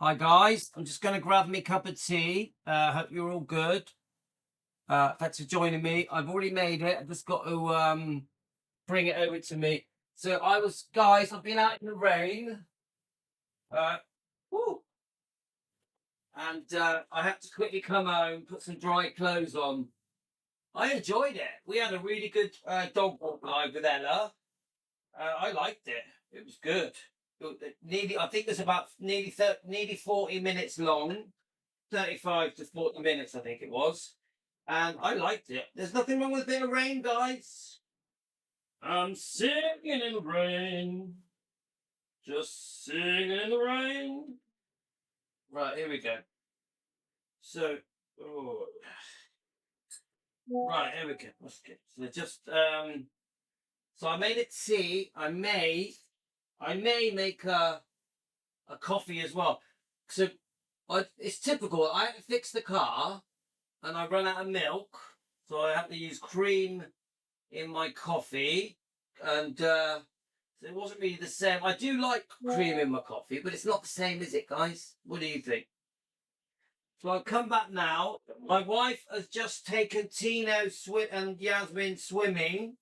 Hi guys, I'm just going to grab me a cup of tea. Hope you're all good. Thanks for joining me. I've already made it. I've just got to bring it over to me. So I've been out in the rain. Uh, woo, and I had to quickly come home, put some dry clothes on. I enjoyed it. We had a really good dog walk live with Ella. I liked it. It was good. I think it was about nearly 40 minutes long. 35 to 40 minutes, I think it was. And I liked it. There's nothing wrong with a bit of rain, guys. I'm singing in the rain. Just singing in the rain. Right, here we go. So, right, here we go. Let's get so I made a tea. I may make a coffee as well. So it's typical. I had to fix the car and I run out of milk, so I have to use cream in my coffee, and so it wasn't really the same. I do like cream in my coffee, but it's not the same, is it, guys? What do you think? So I'll come back now. My wife has just taken Tino and Yasmin swimming.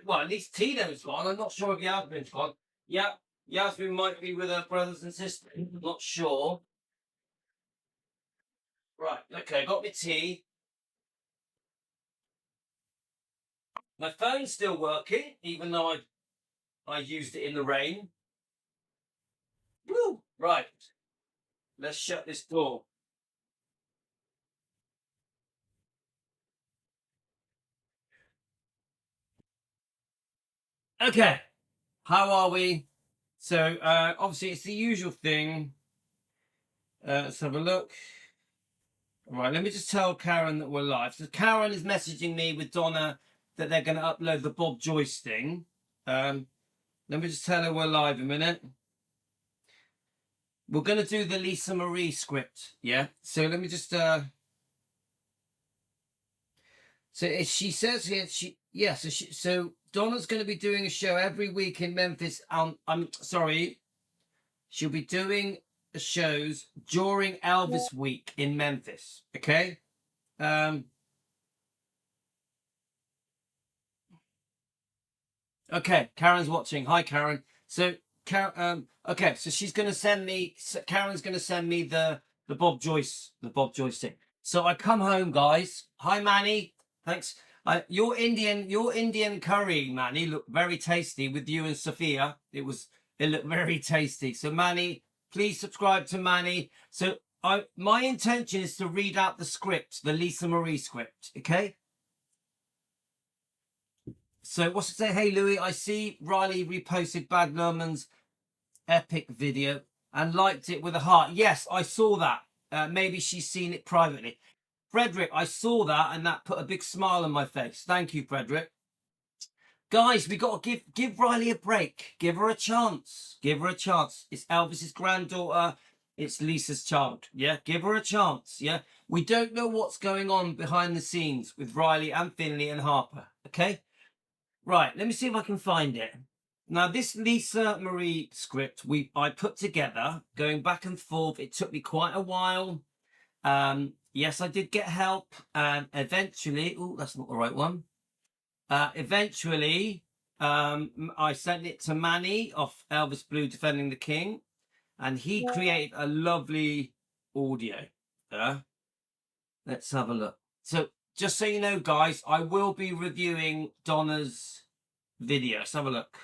Well, at least Tino's gone. I'm not sure if Yasmin's gone. Yeah, Yasmin might be with her brothers and sisters. I'm not sure. Right, okay, got my tea. My phone's still working, even though I used it in the rain. Woo! Right, let's shut this door. Okay, how are we? So, obviously, it's the usual thing. Let's have a look. Right, let me just tell Karen that we're live. So, Karen is messaging me with Donna that they're going to upload the Bob Joyce thing. Let me just tell her we're live a minute. We're going to do the Lisa Marie script, yeah? So, let me just... So she says here, so Donna's going to be doing a show every week in Memphis. I'm sorry, she'll be doing shows during Elvis week in Memphis. Okay. Okay, Karen's watching. Hi, Karen. So, okay, so she's going to send me. Karen's going to send me the Bob Joyce thing. So I come home, guys. Hi, Manny. Thanks. Your Indian curry, Manny, looked very tasty with you and Sophia. It looked very tasty. So, Manny, please subscribe to Manny. So, my intention is to read out the script, the Lisa Marie script. Okay. So what's it say? Hey Louis, I see Riley reposted Bad Lerman's epic video and liked it with a heart. Yes, I saw that. Maybe she's seen it privately. Frederick, I saw that and that put a big smile on my face. Thank you, Frederick. Guys, we got to give Riley a break. Give her a chance. Give her a chance. It's Elvis's granddaughter. It's Lisa's child. Yeah, give her a chance. Yeah, we don't know what's going on behind the scenes with Riley and Finley and Harper. Okay. Right, let me see if I can find it. Now, this Lisa Marie script I put together, going back and forth. It took me quite a while. Yes, I did get help, and eventually, oh, that's not the right one. Eventually, I sent it to Manny of Elvis Blue Defending the King, and he created a lovely audio. Let's have a look. So, just so you know, guys, I will be reviewing Donna's video. Let's have a look.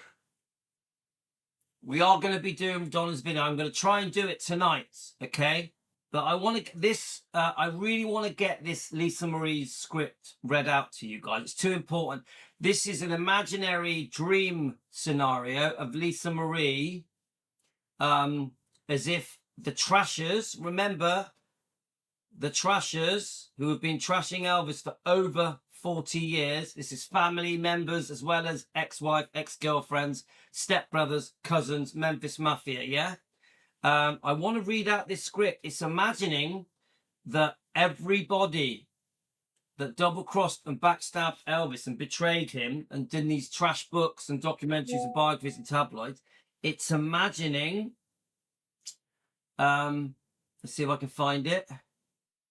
We are going to be doing Donna's video. I'm going to try and do it tonight, okay? But I want to I really want to get this Lisa Marie's script read out to you guys. It's too important. This is an imaginary dream scenario of Lisa Marie, as if the Trashers, remember, the Trashers who have been trashing Elvis for over 40 years. This is family members as well as ex-wife, ex-girlfriends, stepbrothers, cousins, Memphis Mafia, yeah? I want to read out this script. It's imagining that everybody that double-crossed and backstabbed Elvis and betrayed him and did these trash books and documentaries and biographies and tabloids, it's imagining Let's see if I can find it.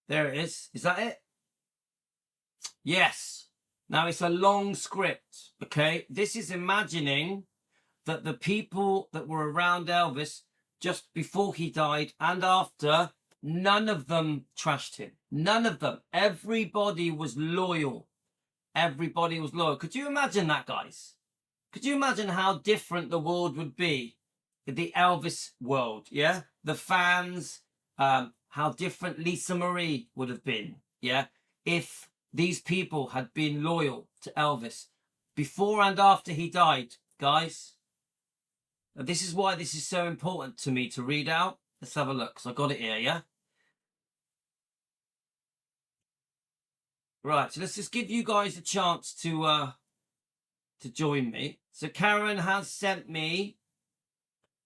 There it is. Is that it? Yes. Now it's a long script, okay? This is imagining that the people that were around Elvis just before he died and after, none of them trashed him. None of them. Everybody was loyal. Everybody was loyal. Could you imagine that, guys? Could you imagine how different the world would be? The Elvis world, yeah? The fans, how different Lisa Marie would have been, yeah? If these people had been loyal to Elvis before and after he died, guys. Now, this is why this is so important to me to read out. Let's have a look. So I got it here, yeah? Right, so let's just give you guys a chance to join me. So Karen has sent me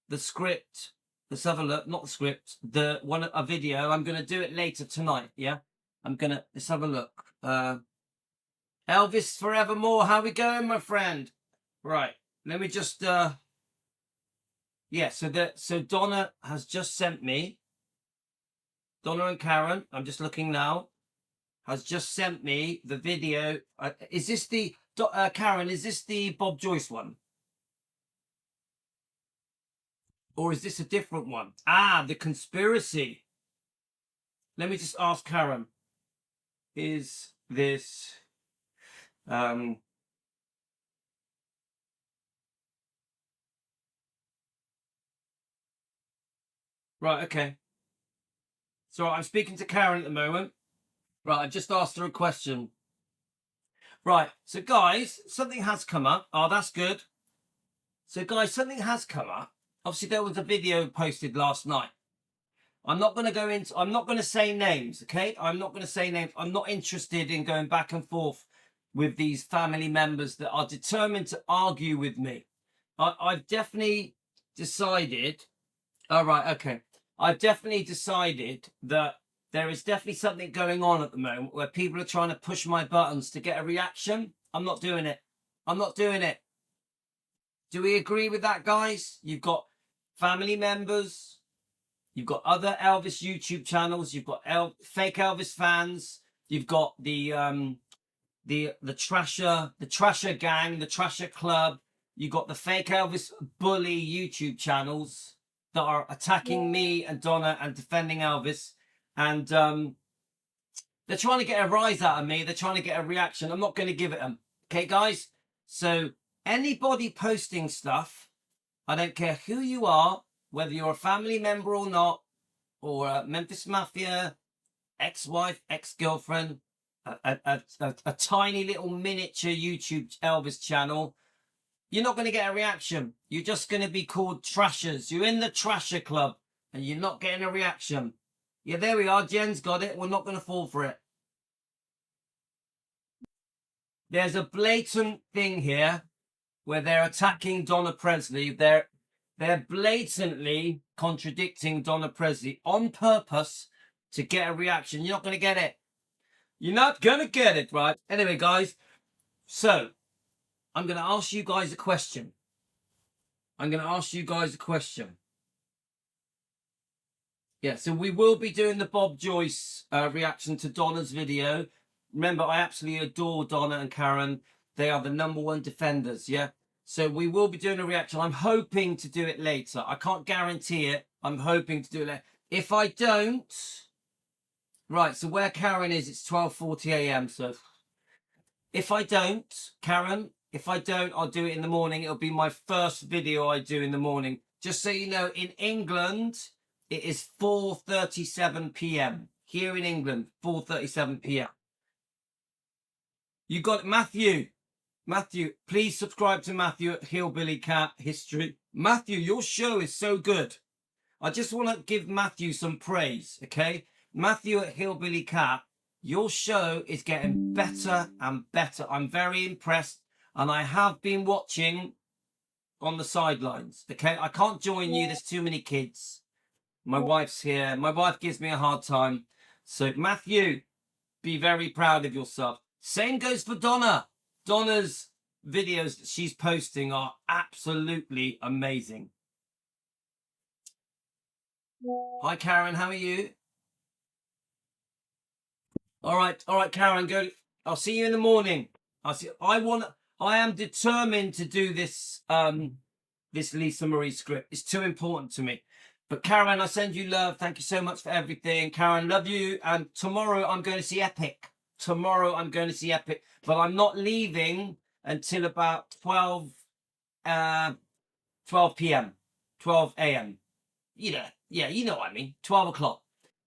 the script. Let's have a look. Not the script. A video. I'm gonna do it later tonight. Yeah, let's have a look. Elvis Forevermore. How we going, my friend? Right. Let me just. Yeah. So Donna has just sent me. Donna and Karen. I'm just looking now. Has just sent me the video. Is this the Karen? Is this the Bob Joyce one? Or is this a different one? Ah, the conspiracy. Let me just ask Karen. Is this... Right, okay. So I'm speaking to Karen at the moment. Right, I've just asked her a question. Right, so guys, something has come up. Oh, that's good. So guys, something has come up. Obviously, there was a video posted last night. I'm not going to say names, okay? I'm not going to say names. I'm not interested in going back and forth with these family members that are determined to argue with me. I've definitely decided, all right, okay. I've definitely decided that there is definitely something going on at the moment where people are trying to push my buttons to get a reaction. I'm not doing it. I'm not doing it. Do we agree with that, guys? You've got family members. You've got other Elvis YouTube channels. You've got fake Elvis fans. You've got the Trasher gang, the Trasher club. You've got the fake Elvis bully YouTube channels that are attacking me and Donna and defending Elvis. And they're trying to get a rise out of me. They're trying to get a reaction. I'm not going to give it them. Okay, guys? So anybody posting stuff, I don't care who you are, whether you're a family member or not, or a Memphis Mafia, ex-wife, ex-girlfriend, a tiny little miniature YouTube Elvis channel, you're not going to get a reaction. You're just going to be called trashers. You're in the Trasher club and you're not getting a reaction. Yeah, there we are. Jen's got it. We're not going to fall for it. There's a blatant thing here where they're attacking Donna Presley. They're blatantly contradicting Donna Presley on purpose to get a reaction. You're not going to get it. You're not going to get it, right? Anyway, guys, so I'm going to ask you guys a question. Yeah, so we will be doing the Bob Joyce reaction to Donna's video. Remember, I absolutely adore Donna and Karen. They are the #1 defenders, yeah? So we will be doing a reaction. I'm hoping to do it later. I can't guarantee it. I'm hoping to do it later. If I don't... Right, so where Karen is, it's 12:40 a.m. So if I don't, Karen, I'll do it in the morning. It'll be my first video I do in the morning. Just so you know, in England, it is 4:37 p.m. Here in England, 4:37 p.m. You got it, Matthew. Matthew, please subscribe to Matthew at Hillbilly Cat History. Matthew, your show is so good. I just want to give Matthew some praise, okay? Matthew at Hillbilly Cat, your show is getting better and better. I'm very impressed, and I have been watching on the sidelines, okay? I can't join you. There's too many kids. My wife's here. My wife gives me a hard time. So, Matthew, be very proud of yourself. Same goes for Donna. Donna's videos that she's posting are absolutely amazing. Hi, Karen. How are you? All right, Karen. Go. I'll see you in the morning. I'll see. I am determined to do this. This Lisa Marie script. It's too important to me. But Karen, I send you love. Thank you so much for everything. Karen, love you. And tomorrow I'm going to see Epic. Tomorrow I'm going to see Epic, but I'm not leaving until about 12 p.m., 12 a.m. You know what I mean. 12 o'clock.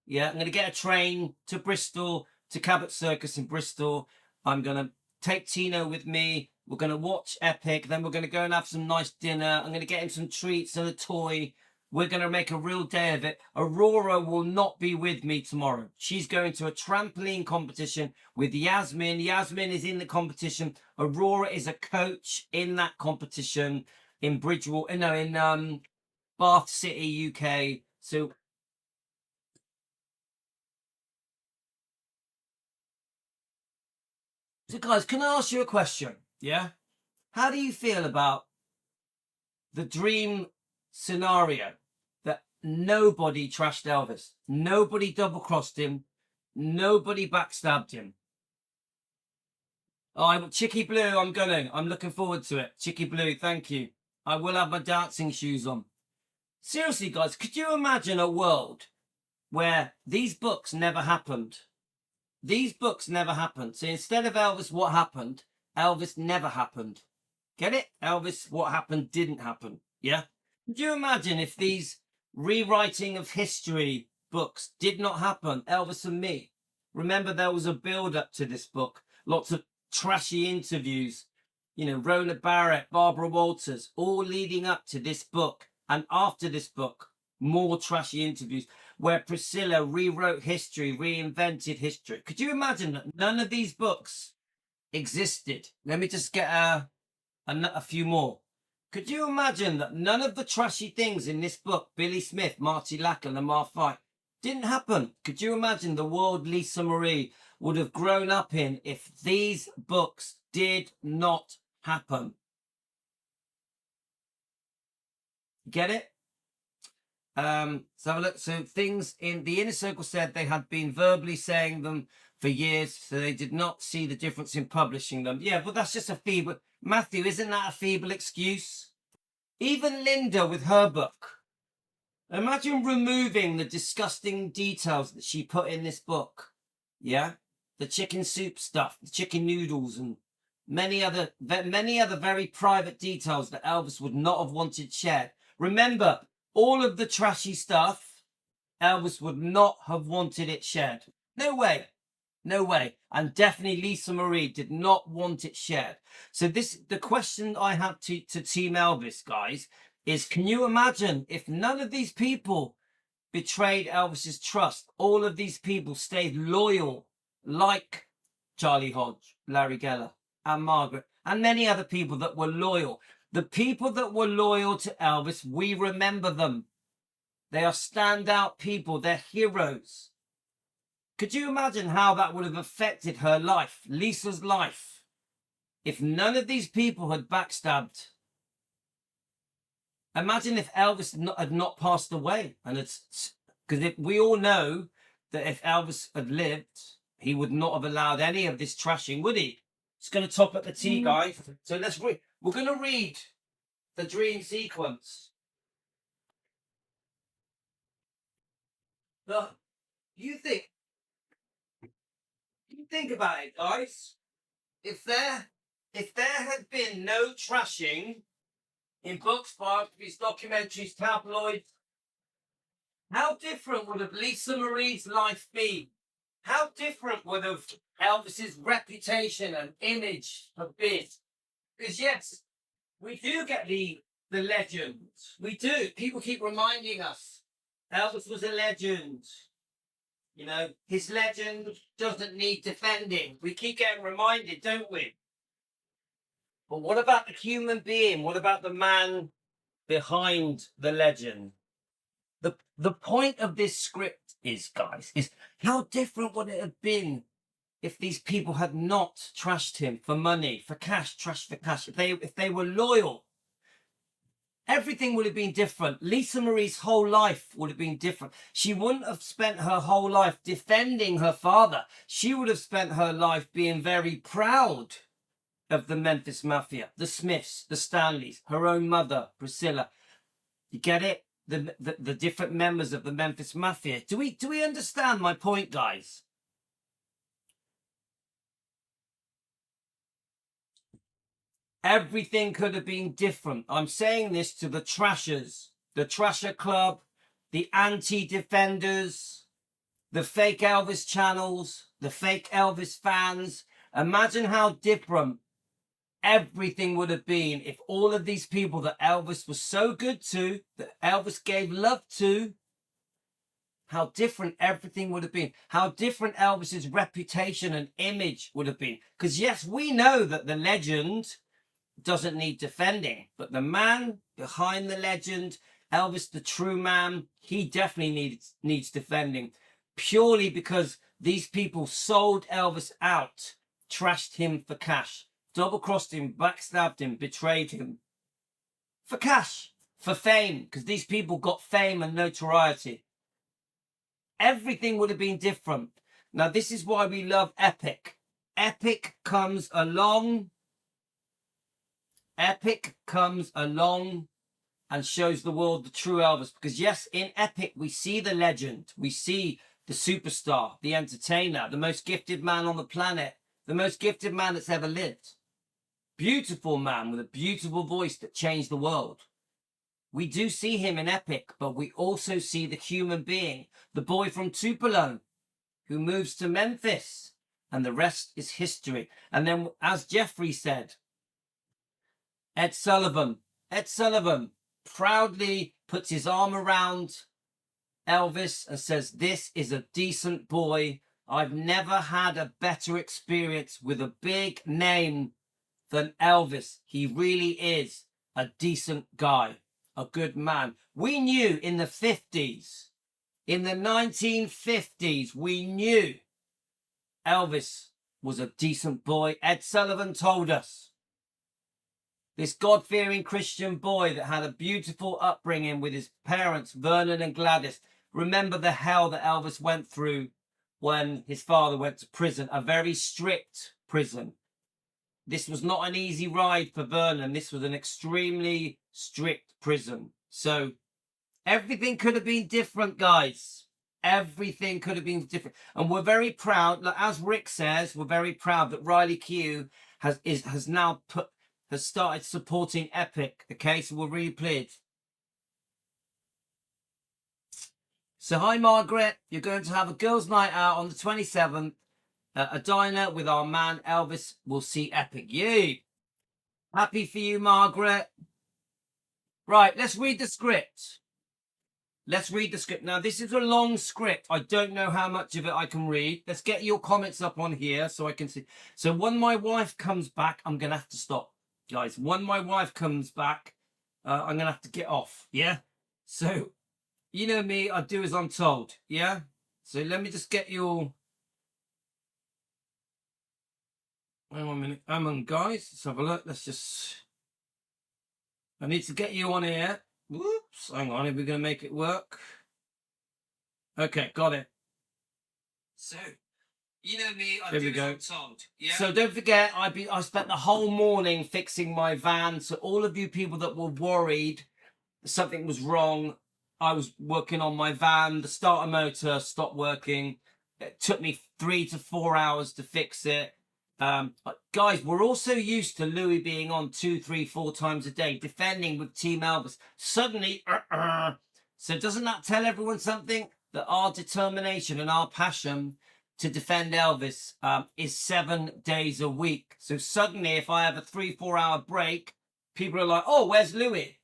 Yeah, I'm going to get a train to Bristol, to Cabot Circus in Bristol. I'm going to take Tino with me. We're going to watch Epic. Then we're going to go and have some nice dinner. I'm going to get him some treats and a toy. We're going to make a real day of it. Aurora will not be with me tomorrow. She's going to a trampoline competition with Yasmin. Yasmin is in the competition. Aurora is a coach in that competition in Bridgewater, no, in Bath City, UK. So guys, can I ask you a question? Yeah? How do you feel about the dream scenario that nobody trashed Elvis, nobody double-crossed him, nobody backstabbed him? Oh, Chicky Blue, I'm looking forward to it. Chicky Blue, thank you. I will have my dancing shoes on. Seriously, guys, could you imagine a world where these books never happened? These books never happened. So instead of Elvis, what happened? Elvis never happened. Get it? Elvis, what happened didn't happen. Yeah? Could you imagine if these rewriting of history books did not happen? Elvis and Me. Remember, there was a build-up to this book. Lots of trashy interviews. You know, Rona Barrett, Barbara Walters, all leading up to this book. And after this book, more trashy interviews where Priscilla rewrote history, reinvented history. Could you imagine that none of these books existed? Let me just get a few more. Could you imagine that none of the trashy things in this book, Billy Smith, Marty Lacker, Lamar Fight, didn't happen? Could you imagine the world Lisa Marie would have grown up in if these books did not happen? Get it? So have a look. So things in the inner circle said they had been verbally saying them for years, so they did not see the difference in publishing them. Yeah, but that's just a feeble. Matthew, isn't that a feeble excuse? Even Linda with her book. Imagine removing the disgusting details that she put in this book. Yeah, the chicken soup stuff, the chicken noodles, and many other very private details that Elvis would not have wanted shared. Remember, all of the trashy stuff, Elvis would not have wanted it shared. No way. No way. And definitely Lisa Marie did not want it shared. So the question I have to Team Elvis, guys, is can you imagine if none of these people betrayed Elvis's trust? All of these people stayed loyal, like Charlie Hodge, Larry Geller, and Margaret, and many other people that were loyal. The people that were loyal to Elvis, we remember them. They are standout people. They're heroes. Could you imagine how that would have affected her life, Lisa's life, if none of these people had backstabbed? Imagine if Elvis had not passed away. And it's because we all know that if Elvis had lived, he would not have allowed any of this trashing, would he? It's going to top up the tea, guys. So let's read. We're going to read the dream sequence. You think about it, guys. If there had been no trashing in books, biographies, documentaries, tabloids, how different would have Lisa Marie's life been? How different would have Elvis's reputation and image have been? Because yes, we do get the legend. We do. People keep reminding us Elvis was a legend. You know, his legend doesn't need defending. We keep getting reminded, don't we? But what about the human being? What about the man behind the legend? The point of this script is, guys, is how different would it have been if these people had not trashed him for money, for cash, trash for cash, if they were loyal. Everything would have been different. Lisa Marie's whole life would have been different. She wouldn't have spent her whole life defending her father. She would have spent her life being very proud of the Memphis Mafia, the Smiths, the Stanleys, her own mother, Priscilla. You get it? The different members of the Memphis Mafia. Do we understand my point, guys? Everything could have been different. I'm saying this to the trashers, the Trasher Club, the anti-defenders, the fake Elvis channels, the fake Elvis fans. Imagine how different everything would have been if all of these people that Elvis was so good to, that Elvis gave love to, how different everything would have been. How different Elvis's reputation and image would have been. Because yes, we know that the legend doesn't need defending, but the man behind the legend, Elvis the true man, he definitely needs defending, purely because these people sold Elvis out, trashed him for cash, double-crossed him, backstabbed him, betrayed him for cash, for fame, because these people got fame and notoriety. Everything would have been different. Now, this is why we love Epic. Epic comes along and shows the world the true Elvis. Because yes, in Epic, we see the legend. We see the superstar, the entertainer, the most gifted man on the planet, the most gifted man that's ever lived. Beautiful man with a beautiful voice that changed the world. We do see him in Epic, but we also see the human being, the boy from Tupelo, who moves to Memphis, and the rest is history. And then, as Jeffrey said, Ed Sullivan proudly puts his arm around Elvis and says, "This is a decent boy. I've never had a better experience with a big name than Elvis. He really is a decent guy, a good man." We knew in the 50s, in the 1950s, we knew Elvis was a decent boy. Ed Sullivan told us. This God-fearing Christian boy that had a beautiful upbringing with his parents, Vernon and Gladys. Remember the hell that Elvis went through when his father went to prison, a very strict prison. This was not an easy ride for Vernon. This was an extremely strict prison. So everything could have been different, guys. Everything could have been different. And we're very proud, as Rick says, we're very proud that Riley Q has started supporting Epic. Okay, so we're really pleased. So hi Margaret, you're going to have a girls' night out on the 27th at a diner with our man Elvis. We'll see Epic. Yay! Happy for you, Margaret. Right, let's read the script. Let's read the script. Now, this is a long script. I don't know how much of it I can read. Let's get your comments up on here so I can see. So when my wife comes back, I'm going to have to stop. Guys, when my wife comes back, I'm going to have to get off, yeah? So, you know me, I do as I'm told, yeah? So let me just get your... Hang on a minute. Hang on, guys. Let's have a look. Let's just... I need to get you on here. Whoops. Hang on, are we going to make it work? Okay, got it. So... You know me, I do as I'm told. Yeah? So don't forget, I spent the whole morning fixing my van. So all of you people that were worried something was wrong, I was working on my van. The starter motor stopped working. It took me 3 to 4 hours to fix it. Guys, we're also used to Louis being on 2, 3, 4 times a day, defending with Team Elvis. Suddenly, so doesn't that tell everyone something? That our determination and our passion to defend Elvis is 7 days a week. So suddenly, if I have a 3-4 hour break, people are like, "Oh, where's Louis?"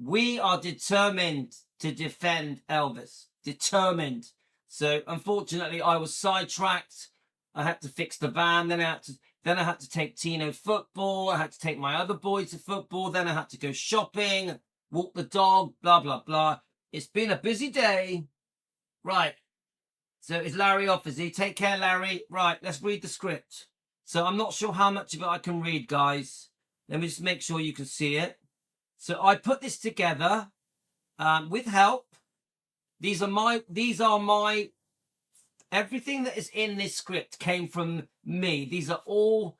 We are determined to defend Elvis. Determined. So unfortunately, I was sidetracked. I had to fix the van. Then I had to take Tino football. I had to take my other boy to football. Then I had to go shopping, walk the dog, blah, blah, blah. It's been a busy day. Right. So is Larry off, is he? Take care, Larry. Right, let's read the script. So I'm not sure how much of it I can read, guys. Let me just make sure you can see it. So I put this together with help. These are my everything that is in this script came from me. These are all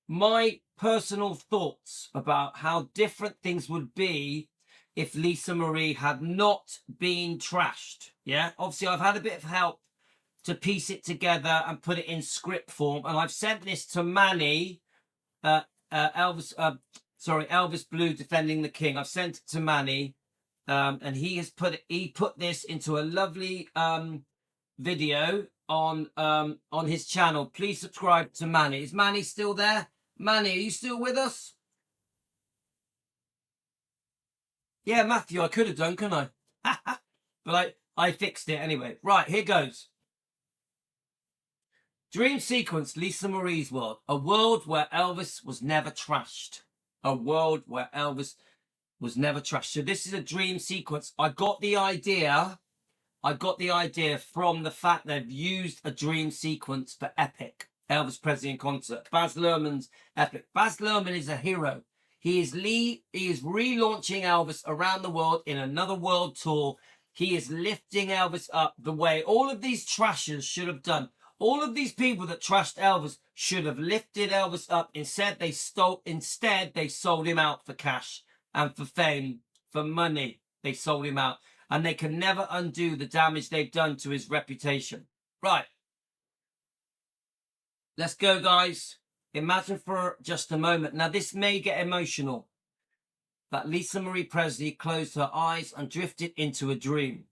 my personal thoughts about how different things would be if Lisa Marie had not been trashed. Yeah, obviously I've had a bit of help to piece it together and put it in script form, and I've sent this to Manny, Elvis Blue Defending the King. I've sent it to Manny, and he put this into a lovely video on his channel. Please subscribe to Manny. Is Manny still there? Manny, are you still with us? Yeah, Matthew, I could have done, couldn't I? But I fixed it anyway. Right, here goes. Dream sequence, Lisa Marie's world. A world where Elvis was never trashed. A world where Elvis was never trashed. So this is a dream sequence. I got the idea from the fact they've used a dream sequence for Epic, Elvis Presley in concert. Baz Luhrmann's Epic. Baz Luhrmann is a hero. He is relaunching Elvis around the world in another world tour. He is lifting Elvis up the way all of these trashers should have done. All of these people that trashed Elvis should have lifted Elvis up. Instead, they sold him out for cash and for fame, for money. They sold him out. And they can never undo the damage they've done to his reputation. Right. Let's go, guys. Imagine for just a moment. Now, this may get emotional. That Lisa Marie Presley closed her eyes and drifted into a dream.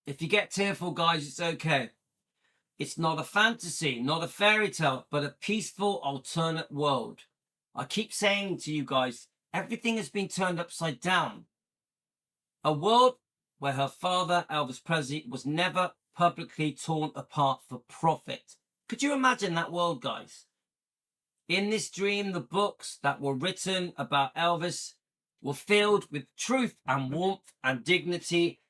If you get tearful, guys, it's okay. It's not a fantasy, not a fairy tale, but a peaceful alternate world. I keep saying to you guys, everything has been turned upside down. A world where her father, Elvis Presley, was never publicly torn apart for profit. Could you imagine that world, guys? In this dream, the books that were written about Elvis were filled with truth and warmth and dignity,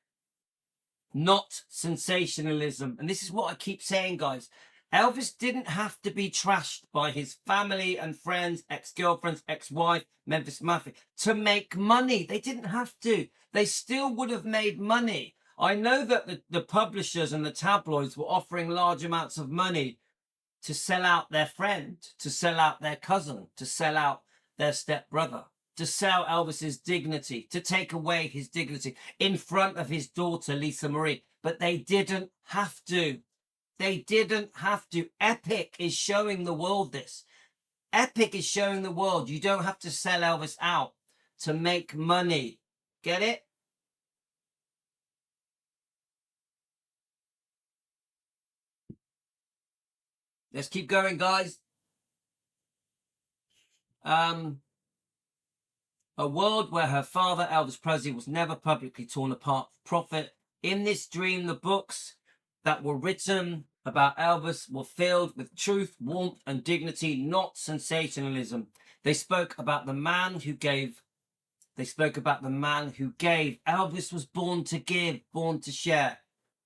not sensationalism. And this is what I keep saying, guys. Elvis didn't have to be trashed by his family and friends, ex-girlfriends, ex-wife, Memphis Mafia, to make money. They didn't have to. They still would have made money. I know that the publishers and the tabloids were offering large amounts of money to sell out their friend, to sell out their cousin, to sell out their stepbrother, to sell Elvis's dignity, to take away his dignity in front of his daughter, Lisa Marie. But they didn't have to. They didn't have to. Epic is showing the world this. Epic is showing the world you don't have to sell Elvis out to make money. Get it? Let's keep going, guys. A world where her father, Elvis Presley, was never publicly torn apart for profit. In this dream, the books that were written about Elvis were filled with truth, warmth, and dignity, not sensationalism. They spoke about the man who gave. Elvis was born to give, born to share,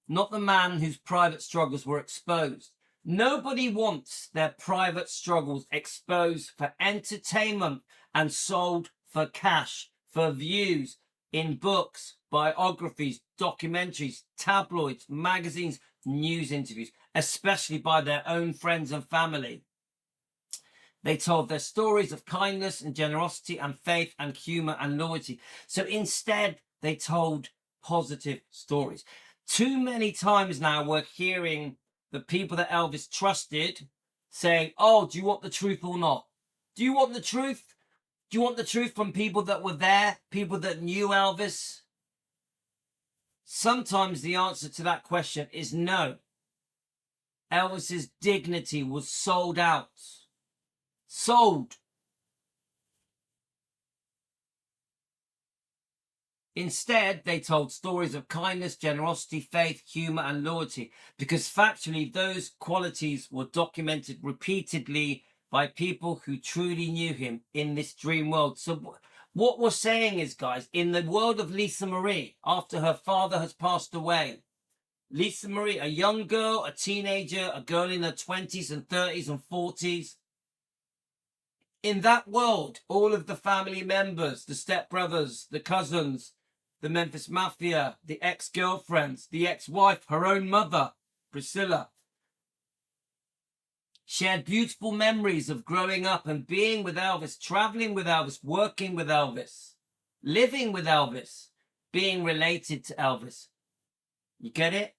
not the man whose private struggles were exposed. Nobody wants their private struggles exposed for entertainment and sold for cash, for views, in books, biographies, documentaries, tabloids, magazines, news interviews, especially by their own friends and family. They told their stories of kindness and generosity and faith and humor and loyalty. So instead, they told positive stories. Too many times now we're hearing the people that Elvis trusted saying, oh, do you want the truth or not? Do you want the truth? Do you want the truth from people that were there, people that knew Elvis? Sometimes the answer to that question is no. Elvis's dignity was sold out. Sold. Instead, they told stories of kindness, generosity, faith, humor, and loyalty, because factually those qualities were documented repeatedly by people who truly knew him in this dream world. So what we're saying is, guys, in the world of Lisa Marie, after her father has passed away, Lisa Marie, a young girl, a teenager, a girl in her 20s and 30s and 40s, In that world, all of the family members, the stepbrothers, the cousins, the Memphis Mafia, the ex-girlfriends, the ex-wife, her own mother, Priscilla, shared beautiful memories of growing up and being with Elvis, traveling with Elvis, working with Elvis, living with Elvis, being related to Elvis. You get it?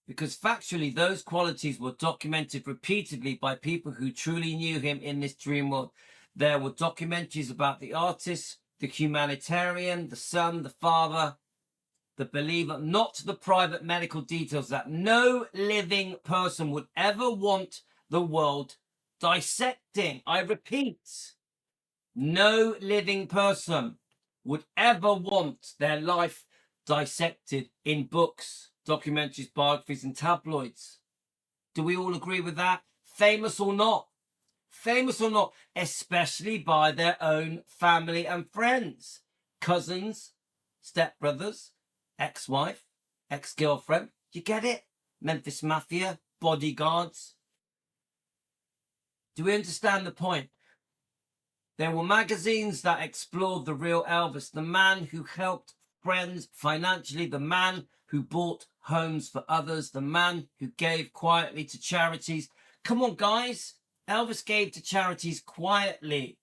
Because factually, those qualities were documented repeatedly by people who truly knew him in this dream world. There were documentaries about the artist, the humanitarian, the son, the father, the believer, not the private medical details that no living person would ever want the world dissecting. I repeat, no living person would ever want their life dissected in books, documentaries, biographies, and tabloids. Do we all agree with that? Famous or not? Famous or not, especially by their own family and friends, cousins, stepbrothers, ex-wife, ex-girlfriend. You get it? Memphis Mafia, bodyguards. Do we understand the point? There were magazines that explored the real Elvis, the man who helped friends financially, the man who bought homes for others, the man who gave quietly to charities. Come on, guys. Elvis gave to charities quietly.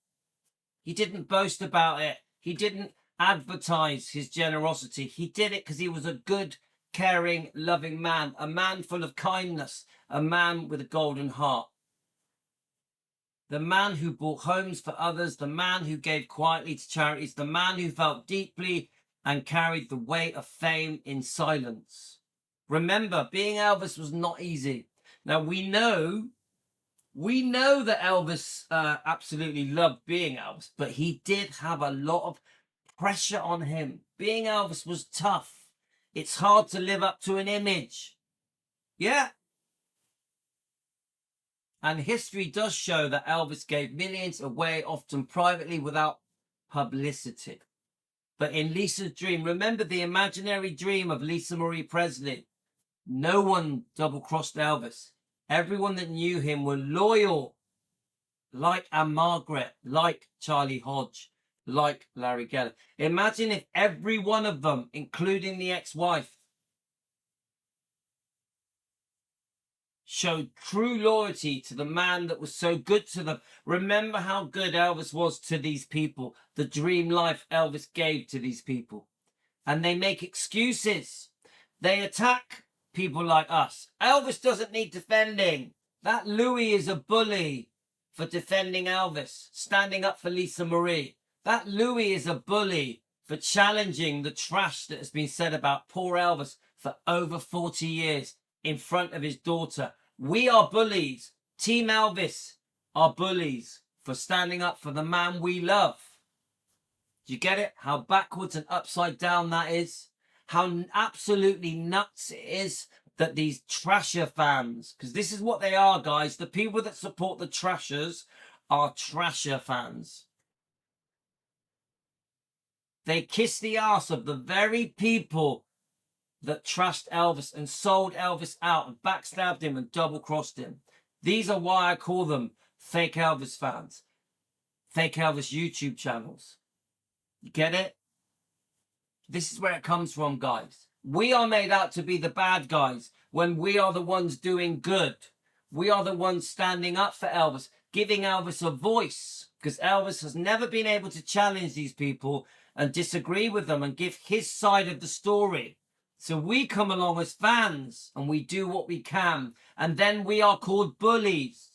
He didn't boast about it. He didn't advertise his generosity. He did it because he was a good, caring, loving man, a man full of kindness, a man with a golden heart. The man who bought homes for others, the man who gave quietly to charities, the man who felt deeply and carried the weight of fame in silence. Remember, being Elvis was not easy. Now, we know that Elvis absolutely loved being Elvis, but he did have a lot of pressure on him. Being Elvis was tough. It's hard to live up to an image. Yeah. And history does show that Elvis gave millions away, often privately, without publicity. But in Lisa's dream, remember the imaginary dream of Lisa Marie Presley. No one double-crossed Elvis. Everyone that knew him were loyal, like Anne Margaret, like Charlie Hodge, like Larry Geller. Imagine if every one of them, including the ex-wife, showed true loyalty to the man that was so good to them. Remember how good Elvis was to these people, the dream life Elvis gave to these people. And they make excuses. They attack people like us. Elvis doesn't need defending. That Louis is a bully for defending Elvis, standing up for Lisa Marie. That Louis is a bully for challenging the trash that has been said about poor Elvis for over 40 years in front of his daughter. We are bullies. Team Elvis are bullies for standing up for the man we love. Do you get it? How backwards and upside down that is? How absolutely nuts it is that these trasher fans, because this is what they are, guys. The people that support the trashers are trasher fans. They kiss the ass of the very people that trashed Elvis and sold Elvis out and backstabbed him and double-crossed him. These are why I call them fake Elvis fans. Fake Elvis YouTube channels. You get it? This is where it comes from, guys. We are made out to be the bad guys when we are the ones doing good. We are the ones standing up for Elvis, giving Elvis a voice, because Elvis has never been able to challenge these people and disagree with them and give his side of the story. So we come along as fans and we do what we can, and then we are called bullies.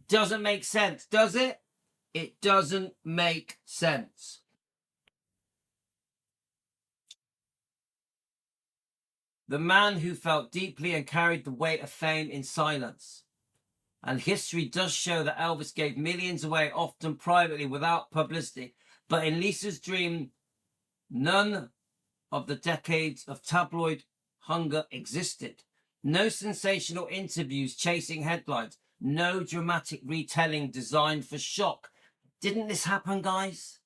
Doesn't make sense, does it? It doesn't make sense. The man who felt deeply and carried the weight of fame in silence. And history does show that Elvis gave millions away, often privately, without publicity. But in Lisa's dream, none of the decades of tabloid hunger existed. No sensational interviews chasing headlines. No dramatic retelling designed for shock. Didn't this happen, guys?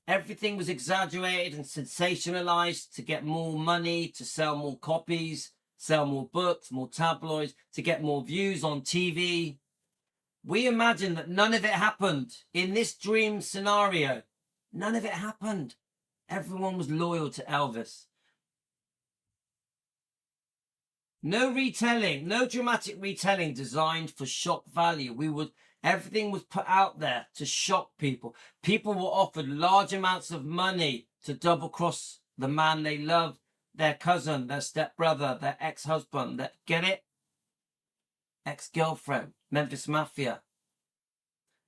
Everything was exaggerated and sensationalized to get more money, to sell more copies. sell more books, more tabloids, to get more views on TV. We imagine that none of it happened. In this dream scenario, none of it happened. Everyone was loyal to Elvis. No retelling, no dramatic retelling designed for shock value. Everything was put out there to shock people. People were offered large amounts of money to double cross the man they loved, their cousin, their stepbrother, their ex-husband. Get it? Ex-girlfriend, Memphis Mafia.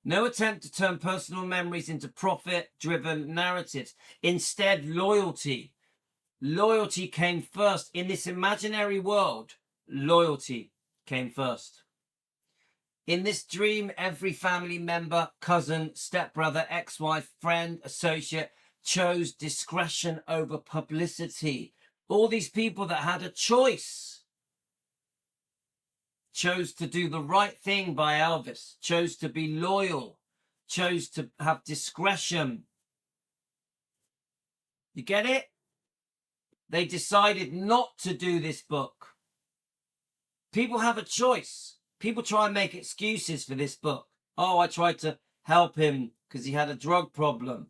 No attempt to turn personal memories into profit-driven narratives. Instead, loyalty. Loyalty came first. In this imaginary world, loyalty came first. In this dream, every family member, cousin, stepbrother, ex-wife, friend, associate chose discretion over publicity. All these people that had a choice chose to do the right thing by Elvis, chose to be loyal, chose to have discretion. You get it? They decided not to do this book. People have a choice. People try and make excuses for this book. Oh, I tried to help him because he had a drug problem.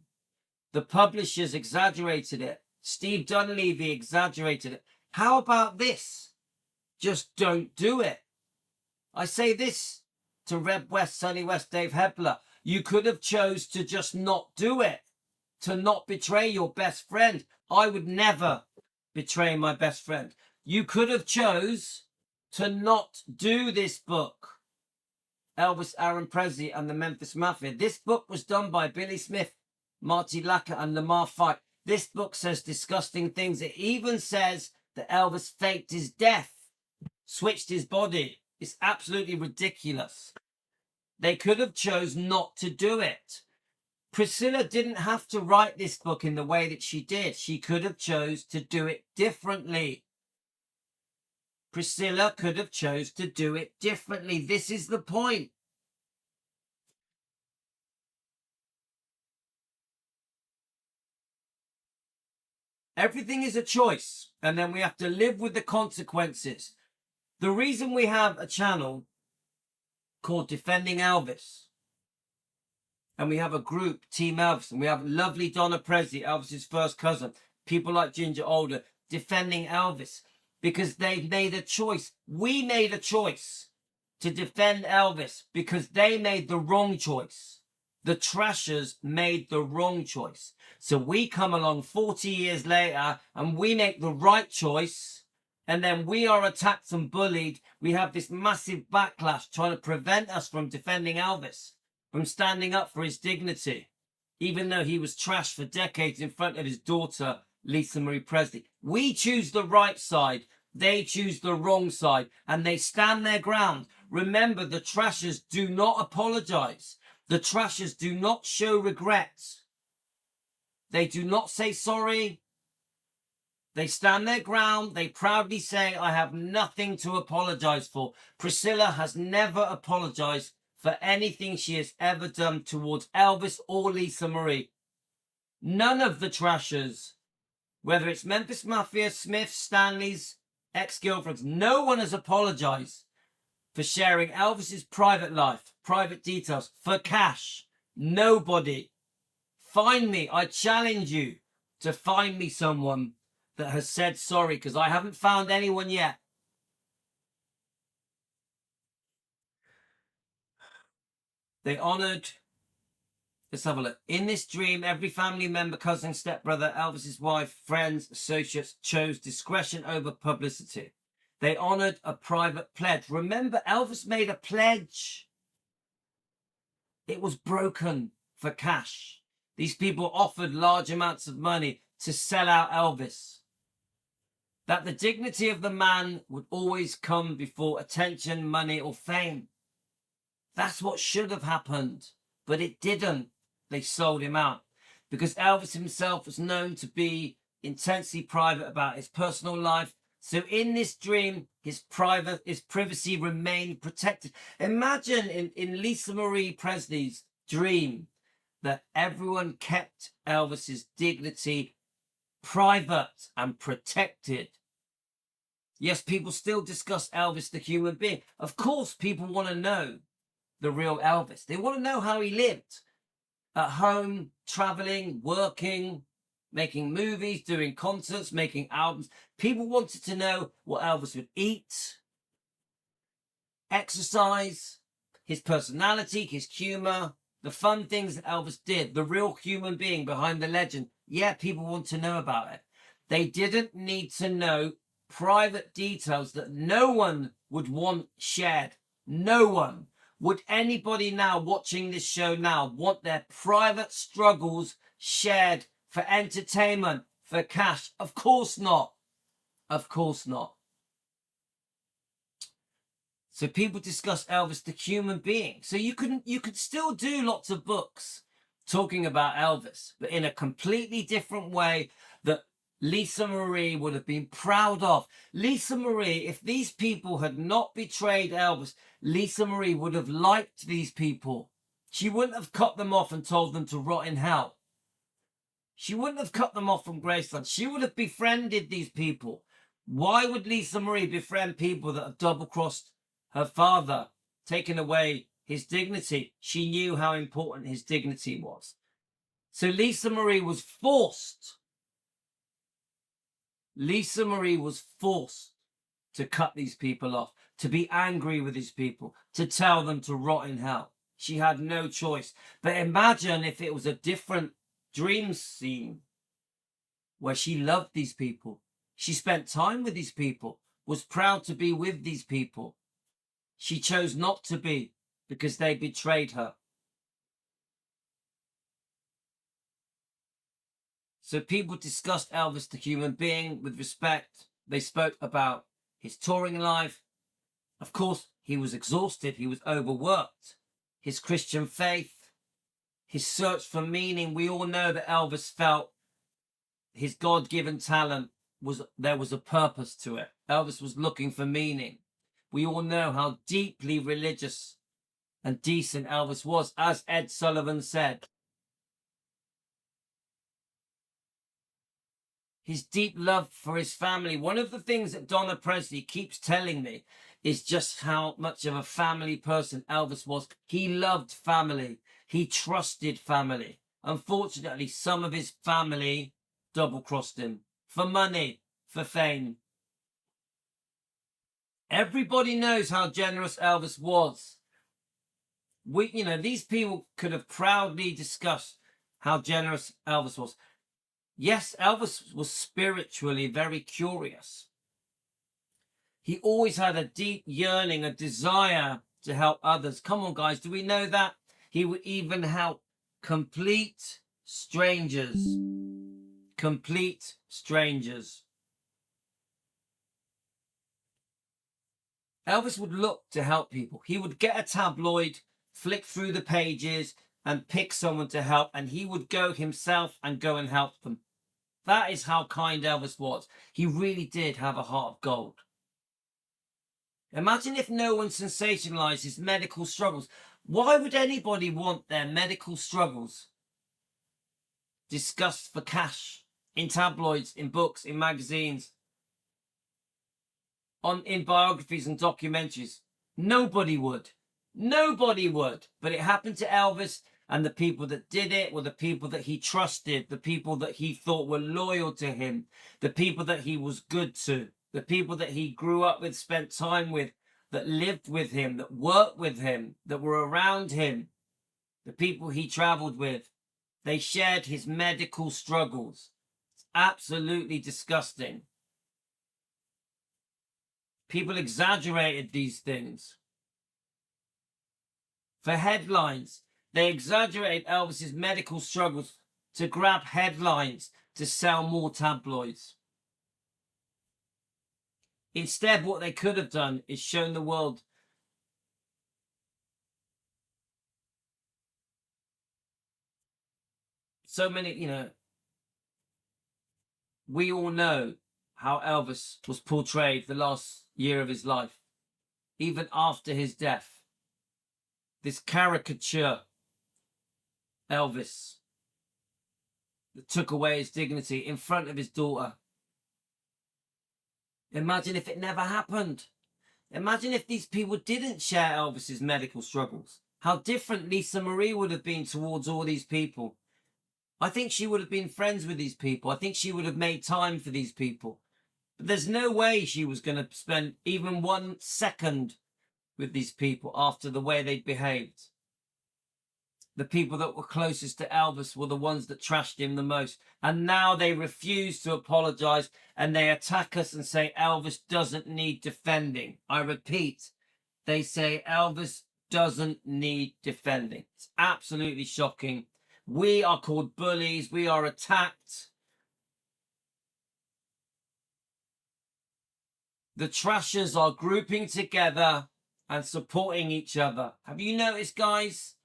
The publishers exaggerated it. Steve Dunleavy exaggerated it. How about this? Just don't do it. I say this to Reb West, Sonny West, Dave Hepler. You could have chose to just not do it, to not betray your best friend. I would never betray my best friend. You could have chose to not do this book. Elvis, Aaron Presley and the Memphis Mafia. This book was done by Billy Smith, Marty Lacker and Lamar Fight. This book says disgusting things. It even says that Elvis faked his death, switched his body. It's absolutely ridiculous. They could have chose not to do it. Priscilla didn't have to write this book in the way that she did. She could have chose to do it differently. Priscilla could have chose to do it differently. This is the point. Everything is a choice, and then we have to live with the consequences. The reason we have a channel called Defending Elvis, and we have a group, Team Elvis, and we have lovely Donna Presley, Elvis's first cousin, people like Ginger Alder, defending Elvis, because they made a choice. We made a choice to defend Elvis because they made the wrong choice. The Trashers made the wrong choice. So we come along 40 years later and we make the right choice, and then we are attacked and bullied. We have this massive backlash trying to prevent us from defending Elvis, from standing up for his dignity, even though he was trashed for decades in front of his daughter, Lisa Marie Presley. We choose the right side. They choose the wrong side, and they stand their ground. Remember, the Trashers do not apologize. The Trashers do not show regrets. They do not say sorry. They stand their ground. They proudly say, I have nothing to apologize for. Priscilla has never apologized for anything she has ever done towards Elvis or Lisa Marie. None of the Trashers, whether it's Memphis Mafia, Smith, Stanley's, ex-girlfriends, no one has apologized for sharing Elvis's private life, private details, for cash. Nobody. Find me. I challenge you to find me someone that has said sorry, because I haven't found anyone yet. They honored. Let's have a look. In this dream, every family member, cousin, stepbrother, Elvis's wife, friends, associates chose discretion over publicity. They honored a private pledge. Remember, Elvis made a pledge. It was broken for cash. These people offered large amounts of money to sell out Elvis. That the dignity of the man would always come before attention, money, or fame. That's what should have happened, but it didn't. They sold him out because Elvis himself was known to be intensely private about his personal life. So in this dream, his privacy remained protected. Imagine in Lisa Marie Presley's dream that everyone kept Elvis's dignity private and protected. Yes, people still discuss Elvis, the human being. Of course, people want to know the real Elvis. They want to know how he lived at home, traveling, working, making movies, doing concerts, making albums. People wanted to know what Elvis would eat, exercise, his personality, his humor, the fun things that Elvis did, the real human being behind the legend. Yeah, people want to know about it. They didn't need to know private details that no one would want shared. No one. Would anybody now watching this show now want their private struggles shared for entertainment, for cash? Of course not. Of course not. So people discuss Elvis, the human being. So you could still do lots of books talking about Elvis, but in a completely different way that Lisa Marie would have been proud of. Lisa Marie, if these people had not betrayed Elvis, Lisa Marie would have liked these people. She wouldn't have cut them off and told them to rot in hell. She wouldn't have cut them off from Graceland. She would have befriended these people. Why would Lisa Marie befriend people that have double-crossed her father, taken away his dignity? She knew how important his dignity was. So Lisa Marie was forced. Lisa Marie was forced to cut these people off, to be angry with these people, to tell them to rot in hell. She had no choice. But imagine if it was a different dream scene where she loved these people. She spent time with these people, was proud to be with these people. She chose not to be because they betrayed her. So people discussed Elvis, the human being, with respect. They spoke about his touring life. Of course, he was exhausted. He was overworked. His Christian faith, his search for meaning. We all know that Elvis felt his God-given talent there was a purpose to it. Elvis was looking for meaning. We all know how deeply religious and decent Elvis was, as Ed Sullivan said. His deep love for his family. One of the things that Donna Presley keeps telling me is just how much of a family person Elvis was. He loved family. He trusted family. Unfortunately, some of his family double-crossed him for money, for fame. Everybody knows how generous Elvis was. These people could have proudly discussed how generous Elvis was. Yes, Elvis was spiritually very curious. He always had a deep yearning, a desire to help others. Come on, guys, do we know that? He would even help complete strangers. Complete strangers. Elvis would look to help people. He would get a tabloid, flick through the pages, and pick someone to help, and he would go himself and go and help them. That is how kind Elvis was. He really did have a heart of gold. Imagine if no one sensationalized his medical struggles. Why would anybody want their medical struggles discussed for cash in tabloids, in books, in magazines, in biographies and documentaries? Nobody would. Nobody would. But it happened to Elvis, and the people that did it were the people that he trusted, the people that he thought were loyal to him, the people that he was good to, the people that he grew up with, spent time with, that lived with him, that worked with him, that were around him, the people he traveled with. They shared his medical struggles. It's absolutely disgusting. People exaggerated these things. For headlines, they exaggerate Elvis's medical struggles to grab headlines to sell more tabloids. Instead, what they could have done is shown the world so many, we all know how Elvis was portrayed the last year of his life, even after his death. This caricature Elvis that took away his dignity in front of his daughter. Imagine if it never happened. Imagine if these people didn't share Elvis's medical struggles. How different Lisa Marie would have been towards all these people. I think she would have been friends with these people. I think she would have made time for these people. But there's no way she was going to spend even 1 second with these people after the way they'd behaved. The people that were closest to Elvis were the ones that trashed him the most. And now they refuse to apologize and they attack us and say Elvis doesn't need defending. I repeat, they say Elvis doesn't need defending. It's absolutely shocking. We are called bullies. We are attacked. The trashers are grouping together and supporting each other. Have you noticed, guys?